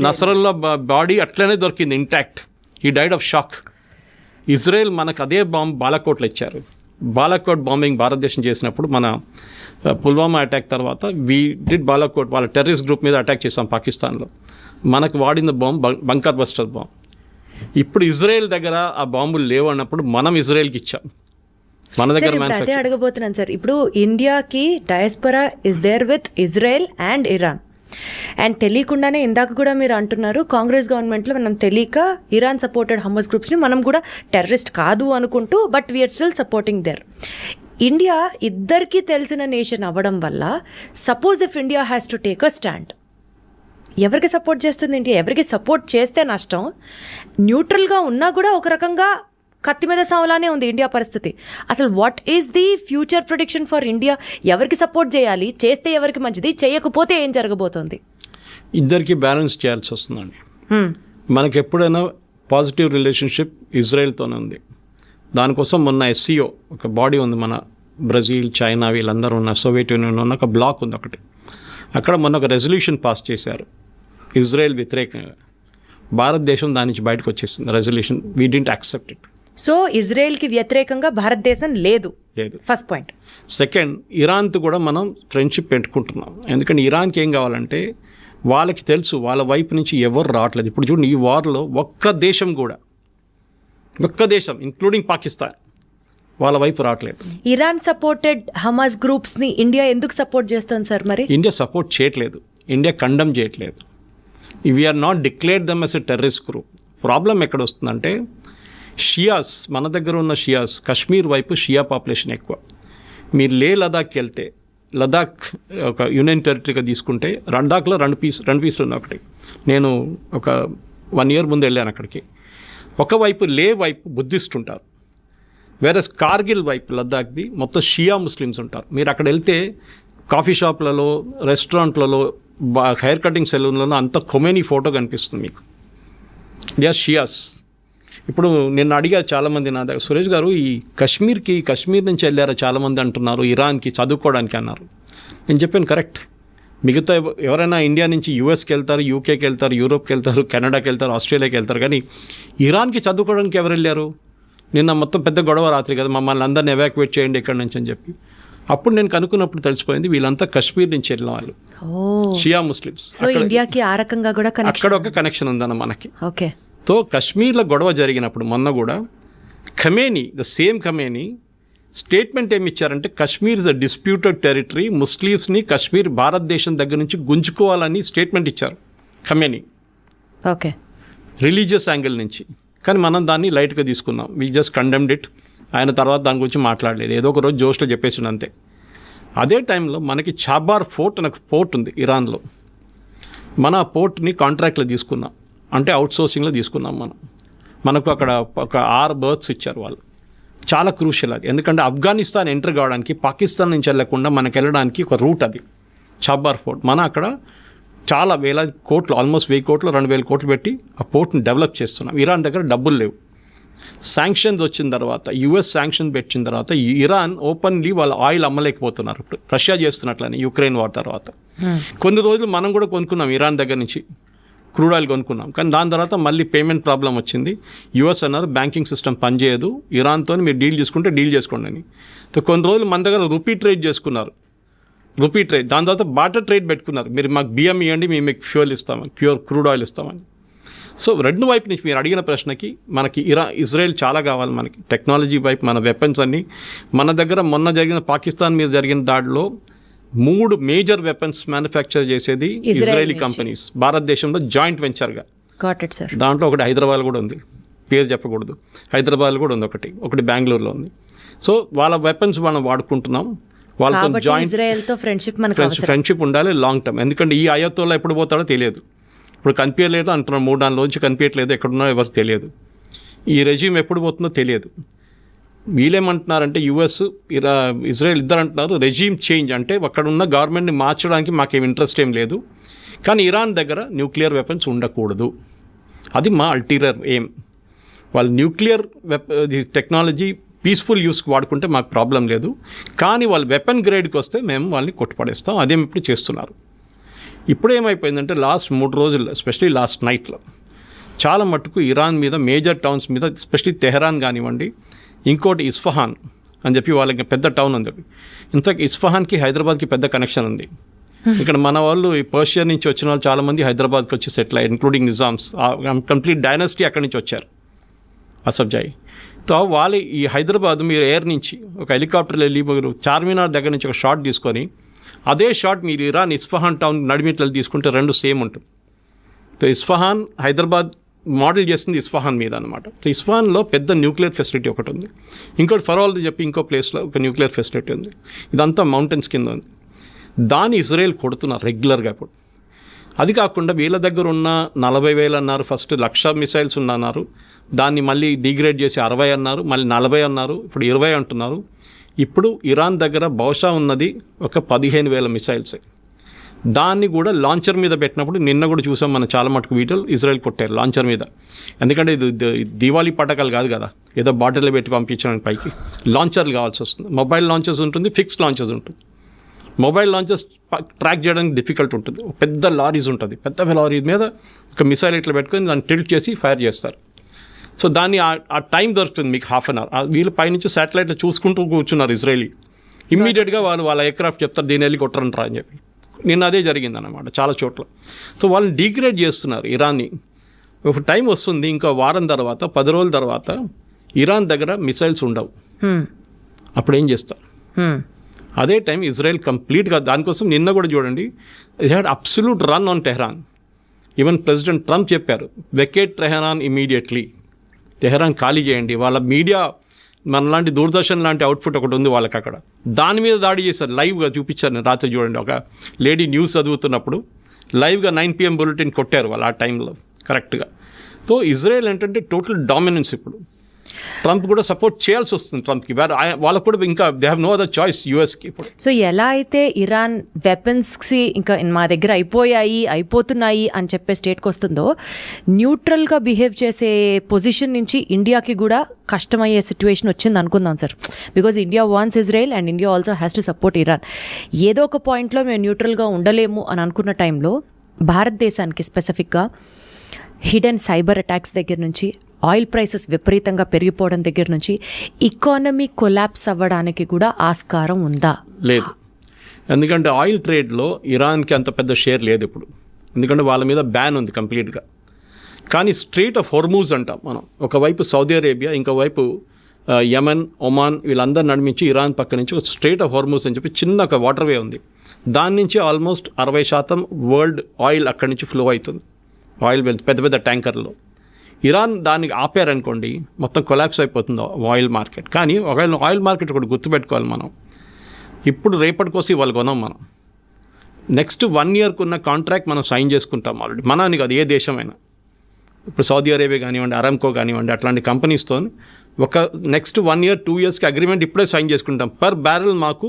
నస్రల్లా బాడీ అట్లనే దొరికింది ఇంటాక్ట్. ఈ డైడ్ ఆఫ్ షాక్. ఇజ్రాయెల్ మనకు అదే బాంబ్ బాలాకోట్లో ఇచ్చారు. బాలాకోట్ బాంబింగ్ భారతదేశం చేసినప్పుడు మన పుల్వామా అటాక్ తర్వాత వీ డిడ్ బాలాకోట్, వాళ్ళ టెర్రరిస్ట్ గ్రూప్ మీద అటాక్ చేసాం పాకిస్తాన్లో. మనకు వాడిన బాంబ్ బంకర్ బస్టర్ బాంబ్. ఇప్పుడు ఇజ్రాయెల్ దగ్గర ఆ బాంబులు లేవు అన్నప్పుడు మనం ఇజ్రాయెల్కి ఇచ్చాం. మన దగ్గర అదే అడగబోతున్నాను సార్. ఇప్పుడు ఇండియాకి diaspora is there with Israel and Iran. And తెలియకుండానే ఇందాక కూడా మీరు అంటున్నారు కాంగ్రెస్ గవర్నమెంట్లో మనం తెలియక ఇరాన్ సపోర్టెడ్ హమాస్ గ్రూప్స్ని మనం కూడా టెర్రరిస్ట్ కాదు అనుకుంటూ but we are still supporting there. India ఇద్దరికీ తెలిసిన నేషన్ అవ్వడం వల్ల suppose if India has to take a stand, ఎవరికి సపోర్ట్ చేస్తుంది ఇండియా? ఎవరికి సపోర్ట్ చేస్తే నష్టం? న్యూట్రల్గా ఉన్నా కూడా ఒక రకంగా కత్తి మీద సావలానే ఉంది ఇండియా పరిస్థితి. అసలు what is the future prediction for India? ఎవరికి సపోర్ట్ చేయాలి? చేస్తే ఎవరికి మంచిది? చేయకపోతే ఏం జరగబోతోంది? ఇద్దరికి బ్యాలెన్స్ చేయాల్సి వస్తుందండి. మనకి ఎప్పుడైనా పాజిటివ్ రిలేషన్షిప్ ఇజ్రాయెల్తోనే ఉంది. దానికోసం మొన్న SCO ఒక బాడీ ఉంది, మన బ్రెజిల్, చైనా వీళ్ళందరూ ఉన్న సోవియట్ యూనియన్ ఉన్న ఒక బ్లాక్ ఉంది ఒకటి. అక్కడ మొన్న ఒక రెజల్యూషన్ పాస్ చేశారు ఇజ్రాయెల్ వ్యతిరేకంగా. భారతదేశం దాని నుంచి బయటకు వచ్చేసింది resolution. We didn't accept it. So ఇజ్రాయెల్కి వ్యతిరేకంగా భారతదేశం లేదు. First point. సెకండ్, ఇరాన్తో కూడా మనం ఫ్రెండ్షిప్ పెట్టుకుంటున్నాం. ఎందుకంటే ఇరాన్కి ఏం కావాలంటే వాళ్ళకి తెలుసు వాళ్ళ వైపు నుంచి ఎవరు రావట్లేదు. ఇప్పుడు చూడండి, ఈ వార్లో ఒక్క దేశం ఇంక్లూడింగ్ పాకిస్తాన్ వాళ్ళ వైపు రావట్లేదు. ఇరాన్ సపోర్టెడ్ హమాస్ గ్రూప్స్ని ఇండియా ఎందుకు సపోర్ట్ చేస్తుంది సార్? మరి ఇండియా సపోర్ట్ చేయట్లేదు, ఇండియా కండమ్ చేయట్లేదు. We are not declared them as a terrorist group. Problem ఎక్కడ వస్తుందంటే షియాస్, మన దగ్గర ఉన్న షియాస్, కశ్మీర్ వైపు షియా పాపులేషన్ ఎక్కువ. మీరు లదాఖ్కి వెళ్తే, లదాఖ్ ఒక యూనియన్ టెరిటరీగా తీసుకుంటే లదాఖ్లో రెండు పీసులు ఉన్నాయి. ఒకటి నేను ఒక 1 year ముందు వెళ్ళాను అక్కడికి. ఒకవైపు వైపు బుద్ధిస్ట్ ఉంటారు, వేరే కార్గిల్ వైపు లద్దాఖ్ది మొత్తం షియా ముస్లిమ్స్ ఉంటారు. మీరు అక్కడ వెళ్తే కాఫీ షాప్లలో, రెస్టారెంట్లలో, హెయిర్ కటింగ్ సెలూన్లలో అంత ఖొమేనీ ఫోటో కనిపిస్తుంది మీకు. They are Shias. ఇప్పుడు నేను అడిగా చాలామంది నా దగ్గర, సురేష్ గారు ఈ కశ్మీర్ నుంచి వెళ్ళారా చాలామంది అంటున్నారు, ఇరాన్కి చదువుకోవడానికి అన్నారు. నేను చెప్పాను కరెక్ట్. మిగతా ఎవరైనా ఇండియా నుంచి యూఎస్కి వెళ్తారు, యూకేకి వెళ్తారు, యూరోప్కి వెళ్తారు, కెనడాకి వెళ్తారు, ఆస్ట్రేలియాకి వెళ్తారు, కానీ ఇరాన్కి చదువుకోవడానికి ఎవరు వెళ్ళారు? నిన్న మొత్తం పెద్ద గొడవ రాత్రి కదా, మమ్మల్ని అందరిని ఎవాక్యువేట్ చేయండి ఇక్కడి నుంచి అని చెప్పి. అప్పుడు నేను కనుక్కున్నప్పుడు తెలిసిపోయింది వీళ్ళంతా కశ్మీర్ నుంచి వెళ్ళిన వాళ్ళు, షియా ముస్లిమ్స్. ఇండియాకి ఆ రకంగా కూడా అక్కడ ఒక కనెక్షన్ ఉందన్న మనకి. ఓకే. తో కశ్మీర్లో గొడవ జరిగినప్పుడు మొన్న కూడా ఖమేనీ స్టేట్మెంట్ ఏమి ఇచ్చారంటే Kashmir is a disputed territory, ముస్లిమ్స్ని కశ్మీర్ భారతదేశం దగ్గర నుంచి గుంజుకోవాలని స్టేట్మెంట్ ఇచ్చారు ఖమేనీ. ఓకే. రిలీజియస్ యాంగిల్ నుంచి. కానీ మనం దాన్ని లైట్గా తీసుకున్నాం. We just condemned it. ఆయన తర్వాత దాని గురించి మాట్లాడలేదు, ఏదో ఒక రోజు జోష్లో చెప్పేసిండు అంతే. అదే టైంలో మనకి చాబార్ ఫోర్ట్ అనే పోర్ట్ ఉంది ఇరాన్లో. మన ఆ పోర్ట్ని కాంట్రాక్ట్లో తీసుకున్నాం, అంటే అవుట్సోర్సింగ్లో తీసుకున్నాం మనకు అక్కడ ఒక 6 berths ఇచ్చారు వాళ్ళు. చాలా క్రూషియల్ అది, ఎందుకంటే ఆఫ్ఘనిస్తాన్ ఎంటర్ కావడానికి పాకిస్తాన్ నుంచి వెళ్ళకుండా మనకు వెళ్ళడానికి ఒక రూట్ అది చాబార్ ఫోర్ట్. మన అక్కడ చాలా వేల కోట్లు, ఆల్మోస్ట్ 1000 కోట్లు 2000 కోట్లు పెట్టి ఆ పోర్ట్ని డెవలప్ చేస్తున్నాం. ఇరాన్ దగ్గర డబ్బులు లేవు. శాంక్షన్స్ వచ్చిన తర్వాత, యుఎస్ శాంక్షన్ పెట్టిన తర్వాత ఇరాన్ ఓపెన్లీ వాళ్ళ ఆయిల్ అమ్మలేకపోతున్నారు. ఇప్పుడు రష్యా చేస్తున్నట్లని యుక్రెయిన్ వార్ తర్వాత కొన్ని రోజులు మనం కూడా కొనుక్కున్నాం ఇరాన్ దగ్గర నుంచి క్రూడ్ ఆయిల్ కొనుక్కున్నాం. కానీ దాని తర్వాత మళ్ళీ పేమెంట్ ప్రాబ్లం వచ్చింది. యుఎస్ అన్నారు బ్యాంకింగ్ సిస్టమ్ పనిచేయదు, ఇరాన్తో మీరు డీల్ చేసుకుంటే డీల్ చేసుకోండి అని. కొన్ని రోజులు మన దగ్గర రూపీ ట్రేడ్ చేసుకున్నారు, దాని తర్వాత బార్టర్ ట్రేడ్ పెట్టుకున్నారు. మీరు మాకు బియ్యం ఇవ్వండి, మేము మీకు ఫ్యూయల్ ఇస్తామని, క్రూడ్ ఆయిల్ ఇస్తామని. సో రెండు వైపు నుంచి మీరు అడిగిన ప్రశ్నకి మనకి ఇజ్రాయెల్ చాలా కావాలి మనకి. టెక్నాలజీ వైపు మన వెపన్స్ అన్నీ మన దగ్గర. మొన్న జరిగిన పాకిస్తాన్ మీద జరిగిన దాడిలో 3 మేజర్ వెపన్స్ మ్యానుఫ్యాక్చర్ చేసేది ఇజ్రాయలీ కంపెనీస్, భారతదేశంలో జాయింట్ వెంచర్గా. దాంట్లో ఒకటి హైదరాబాద్ కూడా ఉంది, పేరు చెప్పకూడదు, హైదరాబాద్ కూడా ఉంది, ఒకటి బెంగళూరులో ఉంది. సో వాళ్ళ వెపన్స్ మనం వాడుకుంటున్నాం. వాళ్ళతో జాయింట్ ఫ్రెండ్షిప్ ఉండాలి లాంగ్ టర్మ్. ఎందుకంటే ఈ అయోత్తోలో ఎప్పుడు పోతాడో తెలియదు. ఇప్పుడు కనిపించలేదు అంటున్నాం, 3 నెలల కనిపించట్లేదు, ఎక్కడున్నా ఎవరికి తెలియదు. ఈ రెజ్యూమ్ ఎప్పుడు పోతుందో తెలియదు. వీళ్ళేమంటున్నారంటే యుఎస్ ఇజ్రాయెల్ ఇద్దరు అంటున్నారు రెజ్యూమ్ చేంజ్, అంటే అక్కడ ఉన్న గవర్నమెంట్ని మార్చడానికి మాకేం ఇంట్రెస్ట్ ఏం లేదు, కానీ ఇరాన్ దగ్గర న్యూక్లియర్ వెపన్స్ ఉండకూడదు, అది మా అల్టీరియర్ ఎయిమ్. వాళ్ళు న్యూక్లియర్ టెక్నాలజీ పీస్ఫుల్ యూస్కి వాడుకుంటే మాకు ప్రాబ్లం లేదు, కానీ వాళ్ళు వెపన్ గ్రేడ్కి వస్తే మేము వాళ్ళని కొట్టుపడేస్తాం. అదేమి ఇప్పుడు చేస్తున్నారు. ఇప్పుడు ఏమైపోయిందంటే లాస్ట్ 3 రోజుల్లో, ఎస్పెషలీ లాస్ట్ నైట్లో చాలా మట్టుకు ఇరాన్ మీద మేజర్ టౌన్స్ మీద, ఎస్పెషలీ తెహరాన్ కానివ్వండి, ఇంకోటి ఇస్ఫహాన్ అని చెప్పి వాళ్ళకి పెద్ద టౌన్ ఉంది. ఇన్ఫాక్ట్ ఇస్ఫహాన్కి హైదరాబాద్కి పెద్ద కనెక్షన్ ఉంది. ఇక్కడ మన వాళ్ళు ఈ పర్షియా నుంచి వచ్చిన వాళ్ళు చాలామంది హైదరాబాద్కి వచ్చి సెటిల్ అయ్యారు, ఇంక్లూడింగ్ నిజామ్స్. కంప్లీట్ డైనాసిటీ అక్కడి నుంచి వచ్చారు, అసఫ్జాయి. సో వాళ్ళు ఈ హైదరాబాద్ మీరు ఎయిర్ నుంచి ఒక హెలికాప్టర్లో వెళ్ళి చార్మినార్ దగ్గర నుంచి ఒక షాట్ తీసుకొని అదే షాట్ మీరు ఇరాన్ ఇస్ఫహాన్ టౌన్ నడిమిట్లలో తీసుకుంటే రెండు సేమ్ ఉంటుంది. సో ఇస్ఫహాన్ హైదరాబాద్ మోడల్ చేస్తుంది ఇస్ఫహాన్ మీద అనమాట. సో ఇస్ఫహాన్లో పెద్ద న్యూక్లియర్ ఫెసిలిటీ ఒకటి ఉంది, ఇంకోటి ఫరోల్ది చెప్పి ఇంకో ప్లేస్లో ఒక న్యూక్లియర్ ఫెసిలిటీ ఉంది. ఇదంతా మౌంటైన్స్ కింద ఉంది. దాన్ని ఇజ్రాయెల్ కొడుతున్నారు రెగ్యులర్గా. ఇప్పుడు అది కాకుండా వీళ్ళ దగ్గర ఉన్న 40,000 అన్నారు, ఫస్ట్ 1,00,000 మిసైల్స్ అన్నారు, దాన్ని మళ్ళీ డిగ్రేడ్ చేసి 60 అన్నారు, మళ్ళీ 40 అన్నారు, ఇప్పుడు 20 అంటున్నారు. ఇప్పుడు ఇరాన్ దగ్గర బహుశా ఉన్నది ఒక 15,000 మిసైల్సే. దాన్ని కూడా లాంచర్ మీద పెట్టినప్పుడు నిన్న కూడా చూసాం మనం చాలా మటుకు వీడియోలు ఇజ్రాయెల్ కొట్టారు లాంచర్ మీద. ఎందుకంటే ఇది దీవాళీ పటాకాలు కాదు కదా, ఏదో బాటిల్లో పెట్టి పంపించడానికి పైకి లాంచర్లు కావాల్సి వస్తుంది. మొబైల్ లాంచర్స్ ఉంటుంది, ఫిక్స్డ్ లాంచర్స్ ఉంటుంది. మొబైల్ లాంచర్స్ ట్రాక్ చేయడానికి డిఫికల్ట్ ఉంటుంది. పెద్ద లారీస్ ఉంటుంది, పెద్ద లారీ మీద ఒక మిసైల్ ఇట్లా పెట్టుకొని దాన్ని టిల్ట్ చేసి ఫైర్ చేస్తారు. సో దాన్ని ఆ టైం దొరుకుతుంది మీకు ½ అన్ అవర్. వీళ్ళు పైనుంచి శాటిలైట్లో చూసుకుంటూ కూర్చున్నారు ఇజ్రాయలీ. ఇమ్మీడియట్గా వాళ్ళ ఎయిర్క్రాఫ్ట్ చెప్తారు దీని వెళ్ళి కొట్టరంటారా అని చెప్పి. నిన్న అదే జరిగిందన్నమాట చాలా చోట్ల. సో వాళ్ళని డిగ్రేడ్ చేస్తున్నారు ఇరాన్ని. ఒక టైం వస్తుంది ఇంకో వారం తర్వాత 10 రోజుల తర్వాత ఇరాన్ దగ్గర మిసైల్స్ ఉండవు. అప్పుడు ఏం చేస్తారు? అదే టైం ఇజ్రాయెల్ కంప్లీట్గా దానికోసం నిన్న కూడా చూడండి, it had absolute run on Tehran. Even president Trump చెప్పారు వెకేట్ టెహ్రాన్ ఇమీడియట్లీ, టెహ్రాన్ ఖాళీ చేయండి. వాళ్ళ మీడియా మనలాంటి దూరదర్శన్ లాంటి అవుట్ఫుట్ ఒకటి ఉంది వాళ్ళకి, అక్కడ దాని మీద దాడి చేశారు. లైవ్గా చూపించారు నేను రాత్రి చూడండి. ఒక లేడీ న్యూస్ చదువుతున్నప్పుడు లైవ్గా 9 PM బులెటిన్ కొట్టారు వాళ్ళు ఆ టైంలో కరెక్ట్గా. సో ఇజ్రాయెల్ ఏంటంటే టోటల్ డామినెన్స్. ఇప్పుడు ట్రంప్ కూడా సపోర్ట్ చేయాల్సి వస్తుంది ట్రంప్కి. వాళ్ళకు కూడా ఇంకా they have no other choice యూఎస్కి ఇప్పుడు. సో ఎలా అయితే ఇరాన్ వెపన్స్కి ఇంకా మా దగ్గర అయిపోతున్నాయి అని చెప్పే స్టేట్కి వస్తుందో, న్యూట్రల్గా బిహేవ్ చేసే పొజిషన్ నుంచి ఇండియాకి కూడా కష్టమయ్యే సిచ్యువేషన్ వచ్చింది అనుకుందాం sir. Because India wants Israel and India also has to support Iran. ఏదో ఒక పాయింట్లో మేము న్యూట్రల్గా ఉండలేము అని అనుకున్న టైంలో భారతదేశానికి స్పెసిఫిక్గా హిడెన్ సైబర్ అటాక్స్ దగ్గర నుంచి, ఆయిల్ ప్రైసెస్ విపరీతంగా పెరిగిపోవడం దగ్గర నుంచి ఎకానమీ కొలాప్స్ అవ్వడానికి కూడా ఆస్కారం ఉందా? లేదు. ఎందుకంటే ఆయిల్ ట్రేడ్లో ఇరాన్కి అంత పెద్ద షేర్ లేదు ఇప్పుడు, ఎందుకంటే వాళ్ళ మీద బ్యాన్ ఉంది కంప్లీట్గా. కానీ స్ట్రెయిట్ ఆఫ్ హోర్మూజ్ అంటాం మనం. ఒకవైపు సౌదీ అరేబియా, ఇంకోవైపు యమన్, ఒమాన్ వీళ్ళందరూ నడిమించి ఇరాన్ పక్క నుంచి ఒక స్ట్రెయిట్ ఆఫ్ హోర్మూజ్ అని చెప్పి చిన్న ఒక వాటర్ వే ఉంది. దాని నుంచి ఆల్మోస్ట్ 60% వరల్డ్ ఆయిల్ అక్కడి నుంచి ఫ్లో అవుతుంది. ఆయిల్ పెద్ద పెద్ద ట్యాంకర్లో. ఇరాన్ దానికి ఆపారనుకోండి మొత్తం కొలాప్స్ అయిపోతుంది ఆయిల్ మార్కెట్. కానీ ఒకవేళ ఆయిల్ మార్కెట్ ఒకటి గుర్తుపెట్టుకోవాలి మనం, ఇప్పుడు రేపటి కోసం ఇవాళ కొనాం మనం. నెక్స్ట్ 1 yearకు ఉన్న కాంట్రాక్ట్ మనం సైన్ చేసుకుంటాం ఆల్రెడీ. మనని కాదు, ఏ దేశమైనా. ఇప్పుడు సౌదీ అరేబియా కానివ్వండి, అరామ్కో కానివ్వండి, అట్లాంటి కంపెనీస్తో ఒక నెక్స్ట్ 1 year 2 yearsకి అగ్రిమెంట్ ఇప్పుడే సైన్ చేసుకుంటాం. పర్ బ్యారెల్ మాకు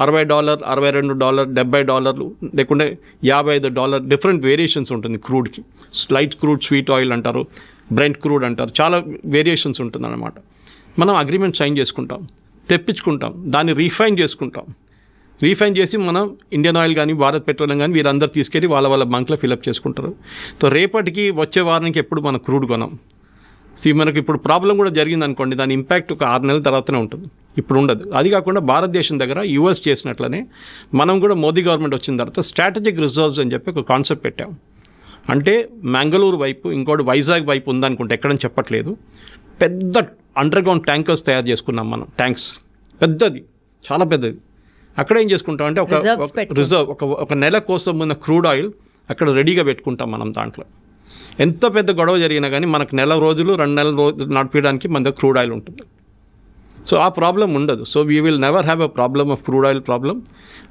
$60, $62, $70 లేకుంటే $55 డిఫరెంట్ వేరియేషన్స్ ఉంటుంది క్రూడ్కి. లైట్ క్రూడ్, స్వీట్ ఆయిల్ అంటారు, బ్రెంట్ క్రూడ్ అంటారు, చాలా వేరియేషన్స్ ఉంటుంది అన్నమాట. మనం అగ్రిమెంట్ సైన్ చేసుకుంటాం, తెప్పించుకుంటాం, దాన్ని రీఫైన్ చేసుకుంటాం. రీఫైన్ చేసి మనం ఇండియన్ ఆయిల్ కానీ భారత్ పెట్రోలియం కానీ వీరందరూ తీసుకెళ్ళి వాళ్ళ బంక్లో ఫిలప్ చేసుకుంటారు. సో రేపటికి వచ్చే వారానికి ఎప్పుడు మనం క్రూడ్ కొనాం. మనకి ఇప్పుడు ప్రాబ్లం కూడా జరిగింది అనుకోండి, దాని ఇంపాక్ట్ ఒక 6 నెలల తర్వాతనే ఉంటుంది, ఇప్పుడు ఉండదు. అది కాకుండా భారతదేశం దగ్గర యూఎస్ చేసినట్లనే మనం కూడా మోదీ గవర్నమెంట్ వచ్చిన తర్వాత స్ట్రాటజిక్ రిజర్వ్స్ అని చెప్పి ఒక కాన్సెప్ట్ పెట్టాం. అంటే మంగళూరు వైపు, ఇంకోటి వైజాగ్ వైపు ఉందనుకుంటే, ఎక్కడని చెప్పట్లేదు, పెద్ద అండర్ గ్రౌండ్ ట్యాంకర్స్ తయారు చేసుకున్నాం మనం. ట్యాంక్స్ పెద్దది, చాలా పెద్దది. అక్కడ ఏం చేసుకుంటాం అంటే ఒక రిజర్వ్, ఒక నెల కోసం ఉన్న క్రూడ్ ఆయిల్ అక్కడ రెడీగా పెట్టుకుంటాం మనం. దాంట్లో ఎంత పెద్ద గొడవ జరిగినా కానీ మనకు 1 రోజులు 2 నెలల రోజులు నడిపించడానికి మన దగ్గర క్రూడ్ ఆయిల్ ఉంటుంది. సో ఆ ప్రాబ్లం ఉండదు. So we will never have a problem of crude oil problem.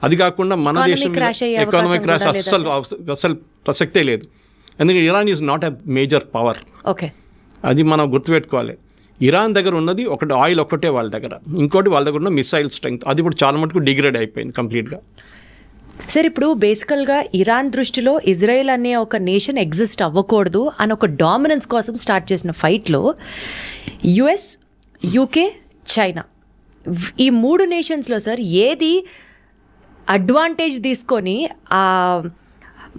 అది కాకుండా మన దేశం ఎకానమిక్ క్రాష్ అస్సలు ప్రసక్తే లేదు. ఎందుకంటే Iran is not a major power. Okay, అది మనం గుర్తుపెట్టుకోవాలి. ఇరాన్ దగ్గర ఉన్నది ఒకటి ఆయిల్ ఒక్కటే వాళ్ళ దగ్గర, ఇంకోటి వాళ్ళ దగ్గర ఉన్న మిసైల్ స్ట్రెంగ్త్, అది ఇప్పుడు చాలా మటుకు డిగ్రేడ్ అయిపోయింది కంప్లీట్గా. సార్, ఇప్పుడు బేసికల్గా ఇరాన్ దృష్టిలో ఇజ్రాయెల్ అనే ఒక నేషన్ ఎగ్జిస్ట్ అవ్వకూడదు అని ఒక డామినెన్స్ కోసం స్టార్ట్ చేసిన ఫైట్లో యుఎస్, యూకే, చైనా, ఈ 3 నేషన్స్లో సార్ ఏది అడ్వాంటేజ్ తీసుకొని ఆ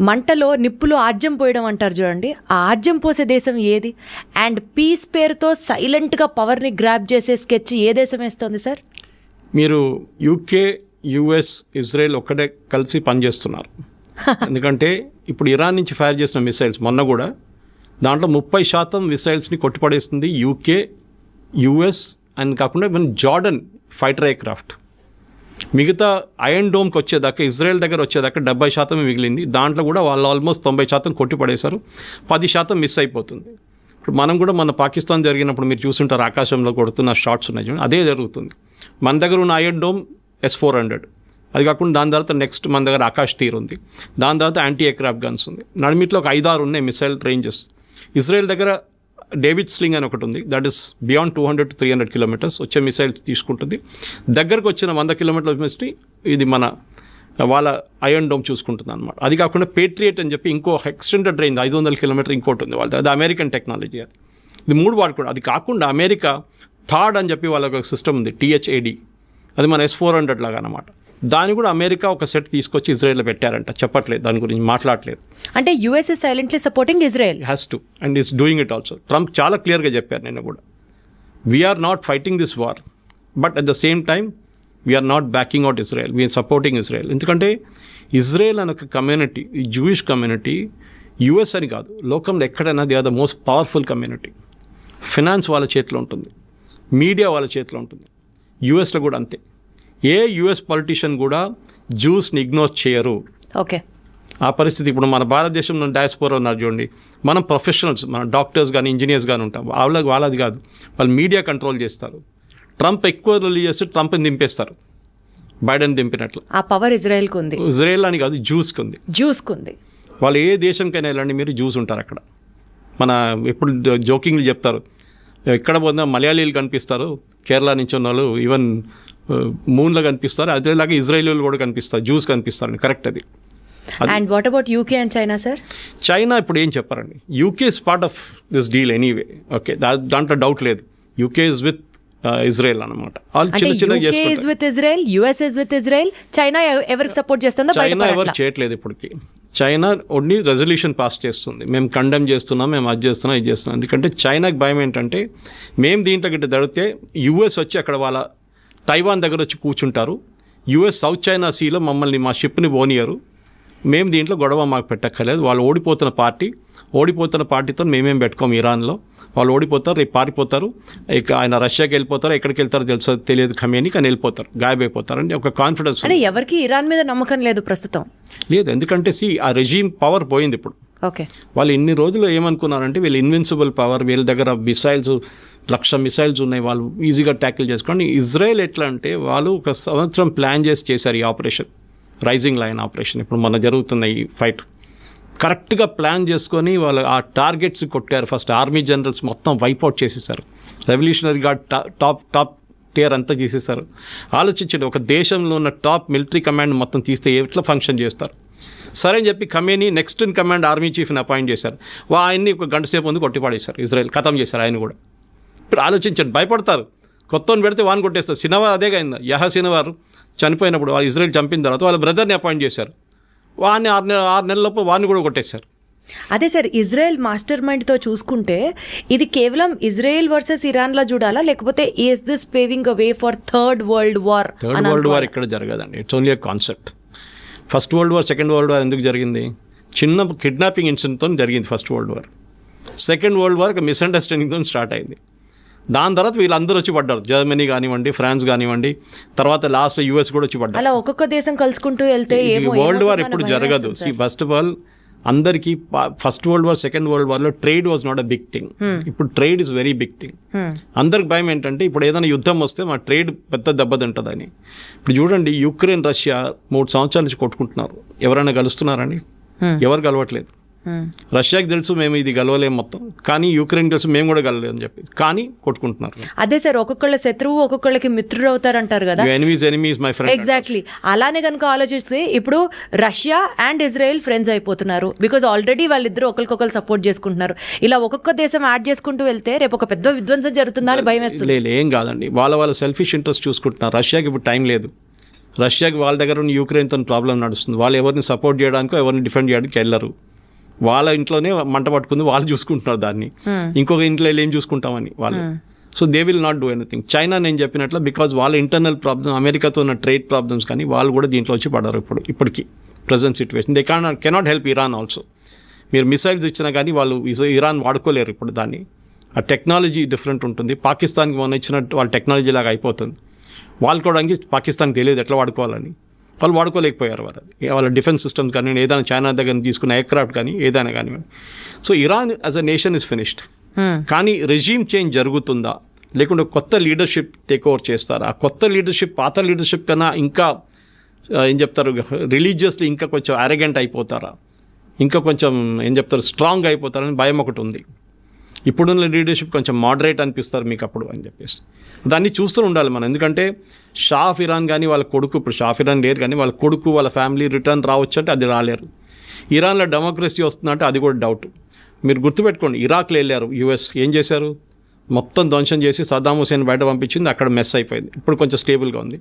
మంటలో నిప్పులో ఆజ్యం పోయడం అంటారు చూడండి, ఆ ఆజ్యం పోసే దేశం ఏది? అండ్ పీస్ పేరుతో సైలెంట్గా పవర్ని గ్రాప్ చేసే స్కెచ్ ఏ దేశం వేస్తుంది సార్? మీరు యూకే, యుఎస్, ఇజ్రాయెల్ ఒక్కటే కలిసి పనిచేస్తున్నారు. ఎందుకంటే ఇప్పుడు ఇరాన్ నుంచి ఫైర్ చేసిన మిసైల్స్ మొన్న కూడా దాంట్లో 30% మిసైల్స్ని కొట్టిపడేస్తుంది యూకే, యుఎస్ అని కాకుండా ఈవెన్ జార్డన్ ఫైటర్ ఎయిర్క్రాఫ్ట్. మిగతా ఐరన్ డోమ్కి వచ్చేదాకా ఇజ్రాయెల్ దగ్గర వచ్చేదాకా 70% మిగిలింది. దాంట్లో కూడా వాళ్ళు ఆల్మోస్ట్ 90% కొట్టిపడేశారు, 10% మిస్ అయిపోతుంది. ఇప్పుడు మనం కూడా మన పాకిస్తాన్ జరిగినప్పుడు మీరు చూస్తుంటారు, ఆకాశంలో కొడుతున్న షాట్స్ ఉన్నాయి చూడండి, అదే జరుగుతుంది. మన దగ్గర ఉన్న ఐరన్ డోమ్ S-400, అది కాకుండా దాని తర్వాత నెక్స్ట్ మన దగ్గర ఆకాష్ తీర్ ఉంది, దాని తర్వాత యాంటీ ఎయిర్క్రాఫ్ట్ గన్స్ ఉంది. నడిమిట్లో ఒక 5-6 ఉన్నాయి మిసైల్ రేంజెస్. ఇజ్రాయెల్ దగ్గర డేవిడ్ స్లింగ్ అని ఒకటి ఉంది, that is beyond 200 to 300 kilometers వచ్చే మిసైల్స్ తీసుకుంటుంది. దగ్గరకు వచ్చిన 100 kilometers ఇది మన వాళ్ళ ఐరన్ డోమ్ చూసుకుంటుంది అనమాట. అది కాకుండా పేట్రియట్ అని చెప్పి ఇంకో ఎక్స్టెండెడ్ రేంజ్ 500 kilometers ఇంకోటి ఉంది వాళ్ళది, అది అమెరికన్ టెక్నాలజీ. ఇది 3 వాడుకోవడం. అది కాకుండా అమెరికా థాడ్ అని చెప్పి వాళ్ళకి ఒక సిస్టమ్ ఉంది, THAD, అది మన S-400 లాగా అనమాట. దాన్ని కూడా అమెరికా ఒక సెట్ తీసుకొచ్చి ఇజ్రాయెల్లో పెట్టారంట, చెప్పట్లేదు, దాని గురించి మాట్లాడలేదు. అంటే US is silently supporting Israel. Has to and is doing it also. Trump చాలా క్లియర్గా చెప్పారు నిన్న కూడా, we are not fighting this war, but at the same time we are not backing out Israel, we are supporting Israel. ఎందుకంటే Israel అనే ఒక community, ఈ Jewish community, US అని కాదు, లోకంలో ఎక్కడైనా they are the most powerful community. Finance వాళ్ళ చేతిలో ఉంటుంది, మీడియా వాళ్ళ చేతిలో ఉంటుంది. యూఎస్లో కూడా అంతే. ఏ యూఎస్ పొలిటీషియన్ కూడా జ్యూస్ని ఇగ్నోర్ చేయరు. ఓకే, ఆ పరిస్థితి ఇప్పుడు మన భారతదేశంలో డయాస్పోరా ఉన్నారు చూడండి, మనం ప్రొఫెషనల్స్, మన డాక్టర్స్ కానీ ఇంజనీర్స్ కానీ ఉంటాం, వాళ్ళది కాదు, వాళ్ళు మీడియా కంట్రోల్ చేస్తారు. ట్రంప్ ఎక్కువ రిలీజ్ చేస్తే ట్రంప్ని దింపేస్తారు, బైడెన్ దింపినట్లు. ఆ పవర్ ఇజ్రాయెల్కి ఉంది. ఇజ్రాయెల్ అని కాదు, జ్యూస్కి ఉంది. వాళ్ళు ఏ దేశంకైనా వెళ్ళండి మీరు, జ్యూస్ ఉంటారు అక్కడ. మన ఎప్పుడు జోకింగ్లు చెప్తారు, ఎక్కడ పోయినా మలయాళీలు కనిపిస్తారు, కేరళ నుంచి ఉన్న వాళ్ళు ఈవెన్ మూన్లో కనిపిస్తారు, అదేలాగా ఇజ్రాయేలీలు కూడా కనిపిస్తారు, జ్యూస్ కనిపిస్తారు. కరెక్ట్ అది. And what about UK and China sir? China ఇప్పుడు ఏం చెప్పారండి, UK is part of this deal anyway. Okay, దాంట్లో డౌట్ లేదు. UK ఇస్ విత్ ఇజ్రాయెల్ అనమాట. వాళ్ళు చిన్న చిన్నగా చేసుకుంటారు. US is with Israel, China ఎవరికి సపోర్ట్ చేస్తుందో చైనా ఎవరు చేయట్లేదు ఇప్పటికి. చైనా ఓన్లీ రెజల్యూషన్ పాస్ చేస్తుంది, మేము కండెమ్ చేస్తున్నాం, మేము అది చేస్తున్నాం, ఇది చేస్తున్నాం. ఎందుకంటే చైనాకి భయం ఏంటంటే, మేము దీంట్లో గిట్ట దడితే US వచ్చి అక్కడ వాళ్ళ తైవాన్ దగ్గర వచ్చి కూర్చుంటారు, US సౌత్ చైనా సీలో మమ్మల్ని మా షిప్ని పోనీయరు, మేము దీంట్లో గొడవ మాకు పెట్టక్కర్లేదు. వాళ్ళు ఓడిపోతున్న పార్టీతో మేమేం పెట్టుకోము ఇరాన్లో, వాళ్ళు ఓడిపోతారు, రేపు పారిపోతారు, ఇక ఆయన రష్యాకి వెళ్ళిపోతారు, ఎక్కడికి వెళ్తారో తెలియదు ఖమేని, కానీ వెళ్ళిపోతారు, గాయబైపోతారు అని ఒక కాన్ఫిడెన్స్. అంటే ఎవరికి ఇరాన్ మీద నమ్మకం లేదు ప్రస్తుతం. లేదు, ఎందుకంటే ఆ రెజీమ్ పవర్ పోయింది ఇప్పుడు. ఓకే, వాళ్ళు ఇన్ని రోజులు ఏమనుకున్నారంటే వీళ్ళు ఇన్విన్సిబుల్ పవర్, వీళ్ళ దగ్గర మిసైల్స్ 1,00,000 మిసైల్స్ ఉన్నాయి, వాళ్ళు ఈజీగా ట్యాకిల్ చేసుకోండి. ఇజ్రాయెల్ ఎట్లా అంటే వాళ్ళు 1 సంవత్సరం ప్లాన్ చేశారు ఈ ఆపరేషన్, రైజింగ్ లైన్ ఆపరేషన్. ఇప్పుడు మన జరుగుతున్న ఈ ఫైట్ కరెక్ట్గా ప్లాన్ చేసుకొని వాళ్ళు ఆ టార్గెట్స్ కొట్టారు. ఫస్ట్ ఆర్మీ జనరల్స్ మొత్తం వైప్అవుట్ చేసేసారు, రెవల్యూషనరీ గార్డ్ టాప్ టియర్ అంతా చేసేసారు. ఆలోచించండి, ఒక దేశంలో ఉన్న టాప్ మిలిటరీ కమాండ్ మొత్తం తీస్తే ఎట్లా ఫంక్షన్ చేస్తారు. సరే అని చెప్పి Khamenei next in command army చీఫ్ని అపాయింట్ చేశారు. ఆయన్ని 1 గంట సేపు ముందు కొట్టిపాడేశారు, ఇజ్రాయెల్ ఖతం చేశారు ఆయన కూడా. ఇప్పుడు ఆలోచించండి, భయపడతారు, కొత్తని పెడితే వాడిని కొట్టేస్తారు. సినవార్ అదే అయింది, సినవార్ చనిపోయినప్పుడు వాళ్ళు ఇజ్రాయెల్ చంపిన తర్వాత వాళ్ళ బ్రదర్ని అపాయింట్ చేశారు, వాడిని 6 నెలలలోపు వాడిని కూడా కొట్టేశారు. అదే సార్, ఇజ్రాయెల్ మాస్టర్ మైండ్తో చూసుకుంటే ఇది కేవలం ఇజ్రాయెల్ వర్సెస్ ఇరాన్లో చూడాలా, లేకపోతే is this paving a way for third world war? Third world war ఇక్కడ జరగదండి, it's only a concept. First world war, second world war ఎందుకు జరిగింది? చిన్న కిడ్నాపింగ్ ఇన్సిడెంట్తో జరిగింది first world war. Second world war మిస్అండర్స్టాండింగ్తో స్టార్ట్ అయింది. దాని తర్వాత వీళ్ళందరూ వచ్చి పడ్డారు, జర్మనీ కానివ్వండి, ఫ్రాన్స్ కానివ్వండి, తర్వాత లాస్ట్ US కూడా వచ్చి పడ్డారు. అలా ఒక్కొక్క దేశం కలుసుకుంటూ వెళ్తే వరల్డ్ వార్ ఎప్పుడు జరగదు. ఫస్ట్ ఆఫ్ ఆల్ అందరికీ first world war, second world వార్లో trade was not a big thing. ఇప్పుడు trade is very big thing. అందరికి భయం ఏంటంటే ఇప్పుడు ఏదైనా యుద్ధం వస్తే మా ట్రేడ్ పెద్ద దెబ్బతింటుందని. ఇప్పుడు చూడండి, యుక్రెయిన్ రష్యా 3 సంవత్సరాల నుంచి కొట్టుకుంటున్నారు, ఎవరైనా కలుస్తున్నారని? ఎవరు కలవట్లేదు. రష్యాకి తెలుసు మేము ఇది గెలవలేము మొత్తం, కానీ యుక్రెయిన్ తెలుసు మేము కూడా గెలవలేము అని చెప్పి, కానీ కొట్టుకుంటున్నారు. అదే సార్, ఒక్కొక్కళ్ళ శత్రువు ఒక్కొక్కళ్ళకి మిత్రుడు అవుతారంటారు కదా, ఎనిమీస్ మై ఫ్రెండ్. ఎగ్జాక్ట్లీ అలానే కనుక ఆలోచిస్తే ఇప్పుడు రష్యా అండ్ ఇజ్రాయెల్ ఫ్రెండ్స్ అయిపోతున్నారు, బికాజ్ ఆల్రెడీ వాళ్ళిద్దరూ ఒకరికొకరు సపోర్ట్ చేసుకుంటున్నారు. ఇలా ఒక్కొక్క దేశం యాడ్ చేసుకుంటూ వెళ్తే రేపు ఒక పెద్ద విధ్వంసం జరుగుతుందా అని భయం వేస్తుంది. లేదు, ఏం కాదండి, వాళ్ళ సెల్ఫిష్ ఇంట్రెస్ట్ చూసుకుంటున్నారు. రష్యాకి ఇప్పుడు టైం లేదు, రష్యాకి వాళ్ళ దగ్గర ఉన్న యుక్రెయిన్తో ప్రాబ్లం నడుస్తుంది, వాళ్ళు ఎవరిని సపోర్ట్ చేయడానికో ఎవరిని డిఫెండ్ చేయడానికి వెళ్ళరు. వాళ్ళ ఇంట్లోనే మంట పట్టుకుంది, వాళ్ళు చూసుకుంటున్నారు దాన్ని, ఇంకొక ఇంట్లో ఏం చూసుకుంటామని వాళ్ళు. So they will not do anything. China నేను చెప్పినట్లు బికాజ్ వాళ్ళ ఇంటర్నల్ ప్రాబ్లమ్, అమెరికాతో ఉన్న ట్రేడ్ ప్రాబ్లమ్స్ కానీ వాళ్ళు కూడా దీంట్లో వచ్చి పడరు ఇప్పటికి present situation. They cannot help Iran also. మీరు మిసైల్స్ ఇచ్చినా కానీ వాళ్ళు ఇరాన్ వాడుకోలేరు ఇప్పుడు దాన్ని. ఆ టెక్నాలజీ డిఫరెంట్ ఉంటుంది. పాకిస్తాన్కి మొన్న ఇచ్చినట్టు వాళ్ళ టెక్నాలజీ లాగా అయిపోతుంది. వాళ్ళు కూడా పాకిస్తాన్కి తెలియదు ఎట్లా వాడుకోవాలని, వాళ్ళు వాడుకోలేకపోయారు వారు. అది వాళ్ళ డిఫెన్స్ సిస్టమ్స్ కానీ ఏదైనా చైనా దగ్గర తీసుకున్న ఎయిర్క్రాఫ్ట్ కానీ ఏదైనా కానివ్వండి. So Iran as a nation is finished. కానీ రెజీమ్ చేంజ్ జరుగుతుందా, లేకుంటే కొత్త లీడర్షిప్ టేక్ ఓవర్ చేస్తారా? ఆ కొత్త లీడర్షిప్ పాత లీడర్షిప్ కన్నా ఇంకా ఏం చెప్తారు, రిలీజియస్లీ ఇంకా కొంచెం అరగెంట్ అయిపోతారా, ఇంకా కొంచెం ఏం చెప్తారు స్ట్రాంగ్ అయిపోతారని భయం ఒకటి ఉంది. ఇప్పుడున్న లీడర్షిప్ కొంచెం మోడరేట్ అనిపిస్తారు మీకు అప్పుడు అని చెప్పేసి దాన్ని చూస్తూ ఉండాలి మనం. ఎందుకంటే షా ఆఫ్ ఇరాన్ కానీ వాళ్ళ కొడుకు, ఇప్పుడు షా ఆఫ్ ఇరాన్ లేరు కానీ వాళ్ళ కొడుకు వాళ్ళ ఫ్యామిలీ రిటర్న్ రావచ్చు అంటే అది రాలేరు. ఇరాన్లో డెమోక్రసీ వస్తుందంటే అది కూడా డౌట్. మీరు గుర్తుపెట్టుకోండి, ఇరాక్లో వెళ్ళారు యుఎస్, ఏం చేశారు, మొత్తం ధ్వంసం చేసి సద్దాం హుసేన్ బయట పంపించింది, అక్కడ మెస్ అయిపోయింది. ఇప్పుడు కొంచెం స్టేబుల్గా ఉంది.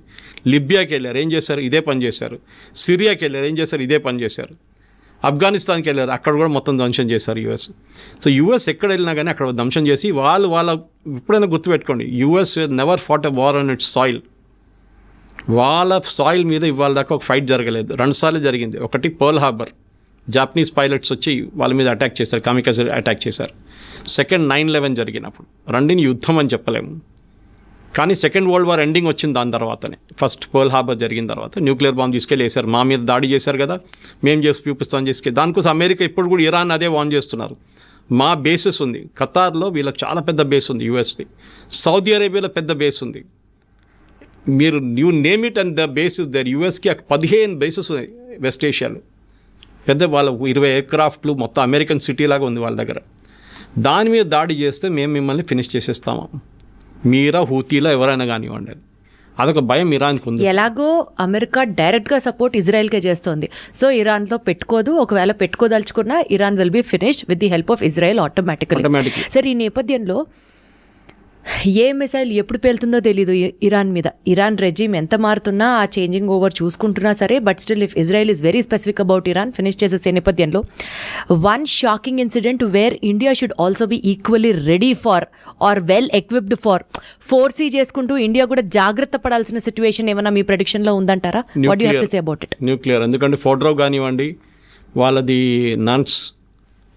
లిబియాకి వెళ్ళారు, ఏం చేశారు, ఇదే పని చేశారు. సిరియాకి వెళ్ళారు, ఏం చేశారు, ఇదే పని చేశారు. ఆఫ్ఘనిస్తాన్కి వెళ్ళారు, అక్కడ కూడా మొత్తం ధ్వంసం చేశారు యుఎస్. సో యుఎస్ ఎక్కడ వెళ్ళినా కానీ అక్కడ ధ్వంసం చేసి వాళ్ళ ఎప్పుడైనా గుర్తుపెట్టుకోండి, US never fought a war on its soil. వాళ్ళ సాయిల్ మీద ఇవాళ దాకా ఒక ఫైట్ జరగలేదు, 2 సార్లు జరిగింది. ఒకటి పర్ల్ హార్బర్, జాపనీస్ పైలట్స్ వచ్చి వాళ్ళ మీద అటాక్ చేశారు, కామికాజే అటాక్ చేశారు. సెకండ్ 9/11 జరిగినప్పుడు, రెండిని యుద్ధం అని చెప్పలేము కానీ సెకండ్ వరల్డ్ వార్ ఎండింగ్ వచ్చింది దాని తర్వాతనే. ఫస్ట్ పర్ల్ హార్బర్ జరిగిన తర్వాత న్యూక్లియర్ బాంబ్ తీసుకెళ్ళి వేశారు, మా మీద దాడి చేశారు కదా, మేము చేసి చూపిస్తాం చేసుకెళ్ళి. దానికోసం అమెరికా ఇప్పుడు కూడా ఇరాన్ అదే వాన్ చేస్తున్నారు. మా బేసెస్ ఉంది ఖతార్లో, వీళ్ళ చాలా పెద్ద బేస్ ఉంది యూఎస్ది. సౌదీ అరేబియాలో పెద్ద బేస్ ఉంది. మీరు name it and the bases there. యూఎస్కి 15 బేసెస్ ఉన్నాయి వెస్ట్ ఏషియాలో, పెద్ద వాళ్ళ 20 ఎయిర్క్రాఫ్ట్లు, మొత్తం అమెరికన్ సిటీ లాగా ఉంది వాళ్ళ దగ్గర. దాని మీద దాడి చేస్తే మేము మిమ్మల్ని ఫినిష్ చేసేస్తాము, మీరా హూతీలో ఎవరైనా కానివ్వండి. అదొక భయం ఇరాన్కి ఉంది. ఎలాగో అమెరికా డైరెక్ట్గా సపోర్ట్ ఇజ్రాయెల్కే చేస్తుంది. సో ఇరాన్తో పెట్టుకోదు, ఒకవేళ పెట్టుకోదలుచుకున్నా Iran will be finished with the help of Israel automatically. సరే, ఈ నేపథ్యంలో ఏ మిసైల్ ఎప్పుడు పేలుతుందో తెలీదు ఇరాన్ మీద. ఇరాన్ రెజీమ్ ఎంత మారుతున్నా, ఆ చేంజింగ్ ఓవర్ చూసుకుంటున్నా సరే, but still if Israel is very specific about Iran finish చేసే నేపథ్యంలో one shocking incident where India should also be equally ready for or well equipped for, foresee చేసుకుంటూ India కూడా జాగ్రత్త పడాల్సిన సిచ్యువేషన్ ఏమైనా మీ ప్రెడిక్షన్లో ఉందంటారా? What you have to say about it? Nuclear, ఎందుకంటే ఫోర్డ్రో కానివ్వండి, వాళ్ళది నాన్స్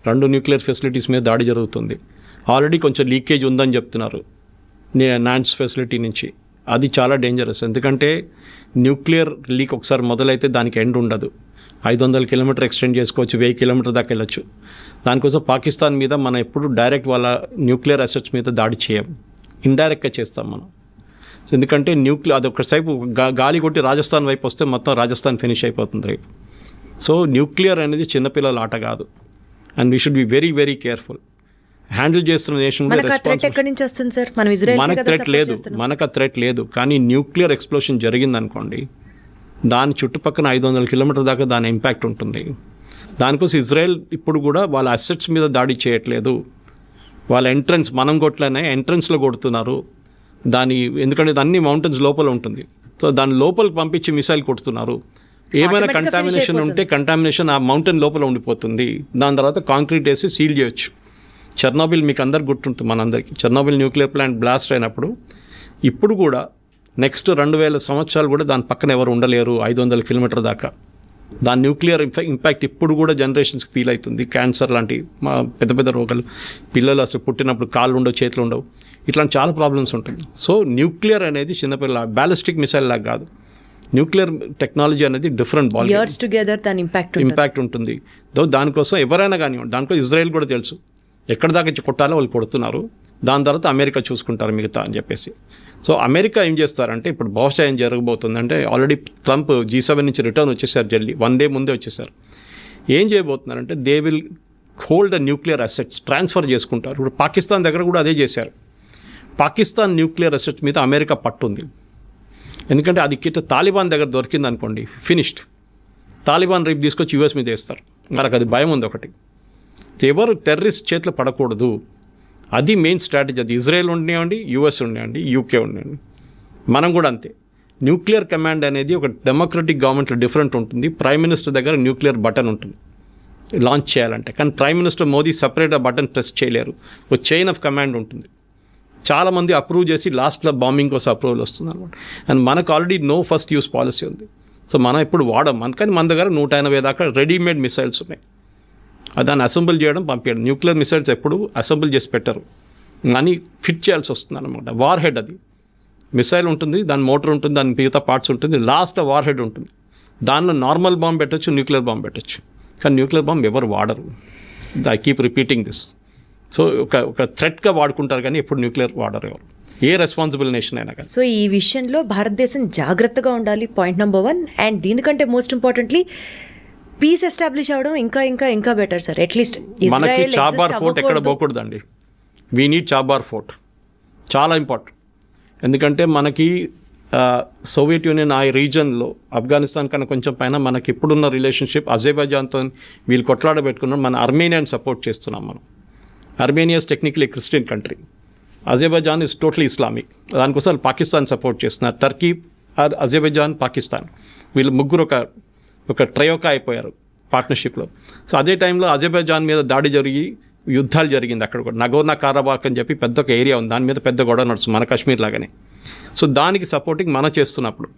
2 న్యూక్లియర్ ఫెసిలిటీస్ మీద దాడి జరుగుతుంది. ఆల్రెడీ కొంచెం లీకేజ్ ఉందని చెప్తున్నారు నాన్స్ ఫెసిలిటీ నుంచి. అది చాలా డేంజరస్, ఎందుకంటే న్యూక్లియర్ లీక్ ఒకసారి మొదలైతే దానికి ఎండ్ ఉండదు. 500 కిలోమీటర్ ఎక్స్టెండ్ చేసుకోవచ్చు, 1000 కిలోమీటర్ దాకా వెళ్ళచ్చు. దానికోసం పాకిస్తాన్ మీద మనం ఎప్పుడు డైరెక్ట్ వాళ్ళ న్యూక్లియర్ అసెట్స్ మీద దాడి చేయం, ఇండైరెక్ట్గా చేస్తాం మనం. ఎందుకంటే అది ఒకసేపు గాలి కొట్టి రాజస్థాన్ వైపు వస్తే మొత్తం రాజస్థాన్ ఫినిష్ అయిపోతుంది రేపు. సో న్యూక్లియర్ అనేది చిన్నపిల్లల ఆట కాదు, and we should be very very careful. Handle చేస్తున్న నేషన్ మనకు థ్రెట్ లేదు, కానీ న్యూక్లియర్ ఎక్స్ప్లోషన్ జరిగిందనుకోండి, దాని చుట్టుపక్కల 500 కిలోమీటర్ దాకా దాని ఇంపాక్ట్ ఉంటుంది. దానికోసం ఇజ్రాయెల్ ఇప్పుడు కూడా వాళ్ళ అసెట్స్ మీద దాడి చేయట్లేదు, వాళ్ళ ఎంట్రన్స్ మనం కొట్లనే ఎంట్రన్స్లో కొడుతున్నారు దాని, ఎందుకంటే అన్ని మౌంటైన్స్ లోపల ఉంటుంది. సో దాని లోపలికి పంపించి మిసైల్ కొడుతున్నారు. ఏమైనా కంటామినేషన్ ఉంటే కంటామినేషన్ ఆ మౌంటైన్ లోపల ఉండిపోతుంది. దాని తర్వాత కాంక్రీట్ వేసి సీల్ చేయొచ్చు. చెర్నోబిల్ మీకు అందరికి గుర్తుంటుంది, మనందరికీ చెర్నోబిల్ న్యూక్లియర్ ప్లాంట్ బ్లాస్ట్ అయినప్పుడు. ఇప్పుడు కూడా నెక్స్ట్ 2000 సంవత్సరాలు కూడా దాని పక్కన ఎవరు ఉండలేరు 500 కిలోమీటర్ దాకా. దాని న్యూక్లియర్ ఇంపాక్ట్ ఇప్పుడు కూడా జనరేషన్స్కి ఫీల్ అవుతుంది. క్యాన్సర్ లాంటి పెద్ద పెద్ద రోగాలు, పిల్లలు అసలు పుట్టినప్పుడు కాళ్ళు ఉండవు, చేతులు ఉండవు, ఇట్లాంటి చాలా ప్రాబ్లమ్స్ ఉంటుంది. సో న్యూక్లియర్ అనేది చిన్నపిల్ల బ్యాలిస్టిక్ మిసైల్ లాగా కాదు. న్యూక్లియర్ టెక్నాలజీ అనేది డిఫరెంట్ ఇంపాక్ట్ ఉంటుంది. దానికోసం ఎవరైనా కానివ్వండి, దానికోసం ఇజ్రాయెల్ కూడా తెలుసు ఎక్కడ దాకా కొట్టాలో వాళ్ళు కొడుతున్నారు. దాని తర్వాత అమెరికా చూసుకుంటారు మిగతా అని చెప్పేసి. సో అమెరికా ఏం చేస్తారంటే, ఇప్పుడు బహుశా ఏం జరగబోతుందంటే, ఆల్రెడీ ట్రంప్ G7 నుంచి రిటర్న్ వచ్చేసారు, జల్దీ 1 డే ముందే వచ్చేసారు. ఏం చేయబోతున్నారంటే, they will hold the nuclear assets, transfer చేసుకుంటారు. ఇప్పుడు పాకిస్తాన్ దగ్గర కూడా అదే చేశారు. పాకిస్తాన్ న్యూక్లియర్ అసెట్స్ మీద అమెరికా పట్టుంది, ఎందుకంటే అది తాలిబాన్ దగ్గర దొరికింది అనుకోండి, ఫినిష్డ్. తాలిబాన్ రేపు తీసుకొచ్చి యూఎస్ మీద వేస్తారు. వాళ్ళకి అది భయం ఉంది ఒకటి, ఎవరు టెర్రరిస్ట్ చేతిలో పడకూడదు. అది మెయిన్ స్ట్రాటజీ. అది ఇజ్రాయెల్ ఉండనివ్వండి, యూఎస్ ఉండనివ్వండి, యూకే ఉండనివ్వండి, మనం కూడా అంతే. న్యూక్లియర్ కమాండ్ అనేది ఒక డెమోక్రటిక్ గవర్నమెంట్లో డిఫరెంట్ ఉంటుంది. ప్రైమ్ మినిస్టర్ దగ్గర న్యూక్లియర్ బటన్ ఉంటుంది లాంచ్ చేయాలంటే, కానీ ప్రైమ్ మినిస్టర్ మోదీ సపరేట్ ఆ బటన్ ప్రెస్ చేయలేరు. ఒక చైన్ ఆఫ్ కమాండ్ ఉంటుంది. చాలామంది అప్రూవ్ చేసి లాస్ట్లో బాంబింగ్ కోసం అప్రూవల్ వస్తుంది అనమాట. అండ్ మనకు already no first use policy ఉంది. సో మనం ఇప్పుడు వాడం, కానీ మన దగ్గర 180 దాకా రెడీమేడ్ మిసైల్స్ ఉన్నాయి. దాన్ని అసెంబుల్ చేయడం, పంపించడం. న్యూక్లియర్ మిసైల్స్ ఎప్పుడు అసెంబుల్ చేసి పెట్టరు, అని ఫిట్ చేయాల్సి వస్తుంది అనమాట. వార్ హెడ్ అది మిసైల్ ఉంటుంది, దాని మోటార్ ఉంటుంది, దాని మిగతా పార్ట్స్ ఉంటుంది, లాస్ట్ వార్ హెడ్ ఉంటుంది. దానిలో నార్మల్ బాంబ్ పెట్టచ్చు, న్యూక్లియర్ బాంబ్ పెట్టచ్చు. కానీ న్యూక్లియర్ బాంబ్ ఎవరు వాడరు. I keep repeating this. So ఒక థ్రెట్గా వాడుకుంటారు కానీ ఎప్పుడు న్యూక్లియర్ వాడరు ఎవరు, ఏ రెస్పాన్సిబుల్ నేషన్ అయినా కానీ. సో ఈ విషయంలో భారతదేశం జాగ్రత్తగా ఉండాలి, పాయింట్ నెంబర్ 1. అండ్ దీనికంటే మోస్ట్ ఇంపార్టెంట్లీ పీస్ ఎస్టాబ్లిష్ అవ్వడం ఇంకా ఇంకా ఇంకా బెటర్ సార్. అట్లీస్ట్ మనకి చాబార్ ఫోర్ట్ ఎక్కడ పోకూడదండి. వీ నీడ్ చాబార్ ఫోర్ట్, చాలా ఇంపార్టెంట్. ఎందుకంటే మనకి సోవియట్ యూనియన్ ఆ రీజన్లో ఆఫ్ఘనిస్తాన్ కన్నా కొంచెం పైన మనకి ఇప్పుడున్న రిలేషన్షిప్ అజర్బైజాన్తో వీళ్ళు కొట్లాడబెట్టుకున్నాం. మన అర్మేనియాని సపోర్ట్ చేస్తున్నాం మనం. Armenia is technically Christian country, Azerbaijan is totally Islamic. దానికోసం పాకిస్తాన్ సపోర్ట్ చేస్తున్నారు. టర్కీ, అజర్బైజాన్, పాకిస్తాన్ వీళ్ళు ముగ్గురు ఒక ట్రయోకా అయిపోయారు పార్ట్నర్షిప్లో. సో అదే టైంలో అజర్బైజాన్ మీద దాడి జరిగి యుద్ధాలు జరిగింది అక్కడ కూడా. నగోర్నా కారాబాక్ అని చెప్పి పెద్ద ఒక ఏరియా ఉంది, దాని మీద పెద్ద గొడవ నడుస్తుంది మన కాశ్మీర్ లాగానే. సో దానికి సపోర్టింగ్ మనం చేస్తున్నప్పుడు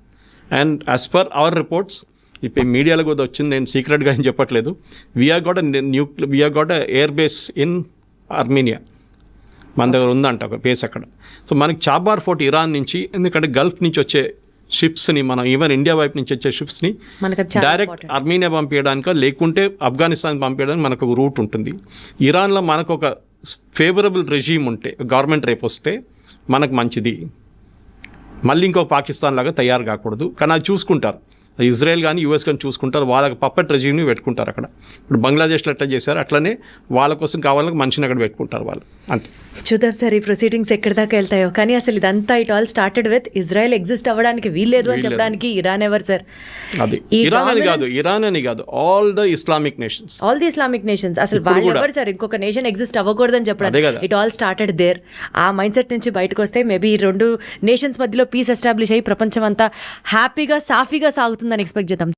and as per our reports, ఇప్పుడు మీడియాలో కూడా వచ్చింది, నేను సీక్రెట్గా ఏం చెప్పట్లేదు, we are got air base in Armenia, మన దగ్గర ఉందంట ఒక బేస్ అక్కడ. సో మనకి చాబార్ ఫోర్ట్ ఇరాన్ నుంచి, ఎందుకంటే గల్ఫ్ నుంచి వచ్చే షిప్స్ని మనం ఈవెన్ ఇండియా వైపు నుంచి వచ్చే షిప్స్ని డైరెక్ట్ ఆర్మేనియా పంపించడానికో లేకుంటే ఆఫ్ఘనిస్తాన్ పంపించడానికి మనకు ఒక రూట్ ఉంటుంది. ఇరాన్లో మనకు ఒక ఫేవరబుల్ రెజీమ్ ఉంటే, గవర్నమెంట్ రేపు వస్తే మనకు మంచిది. మళ్ళీ ఇంకో పాకిస్తాన్ లాగా తయారు కాకూడదు. కానీ అది చూసుకుంటారు, ఇజ్రాయెల్ కానీ యూఎస్ కానీ చూసుకుంటారు, వాళ్ళకి పప్పెట్ రెజీమ్ని పెట్టుకుంటారు అక్కడ. ఇప్పుడు బంగ్లాదేశ్లో ఎట్లా చేశారు అట్లనే వాళ్ళ కోసం కావాలని మనిషిని అక్కడ పెట్టుకుంటారు వాళ్ళు, అంతే. చూద్దాం సార్ ఈ ప్రొసీడింగ్స్ ఎక్కడి దాకా వెళ్తాయో. కానీ అసలు ఇదంతా it all started with Israel exist అవ్వడానికి వీల్లేదు అని చెప్పడానికి ఇరాన్ ఎవరు సార్? అది ఇరాన్ అని కాదు, ఆల్ ద ఇస్లామిక్ నేషన్స్, అసలు వాళ్ళు ఎవరు సార్ ఇంకొక నేషన్ ఎగ్జిస్ట్ అవ్వకూడదని చెప్పడానికి? It all started there. ఆ మైండ్ సెట్ నుంచి బయటకు వస్తే మేబీ ఈ 2 నేషన్స్ మధ్యలో పీస్ ఎస్టాబ్లిష్ అయ్యి ప్రపంచం అంతా హ్యాపీగా సాఫీగా సాగుతుందని ఎక్స్పెక్ట్ చేద్దాం.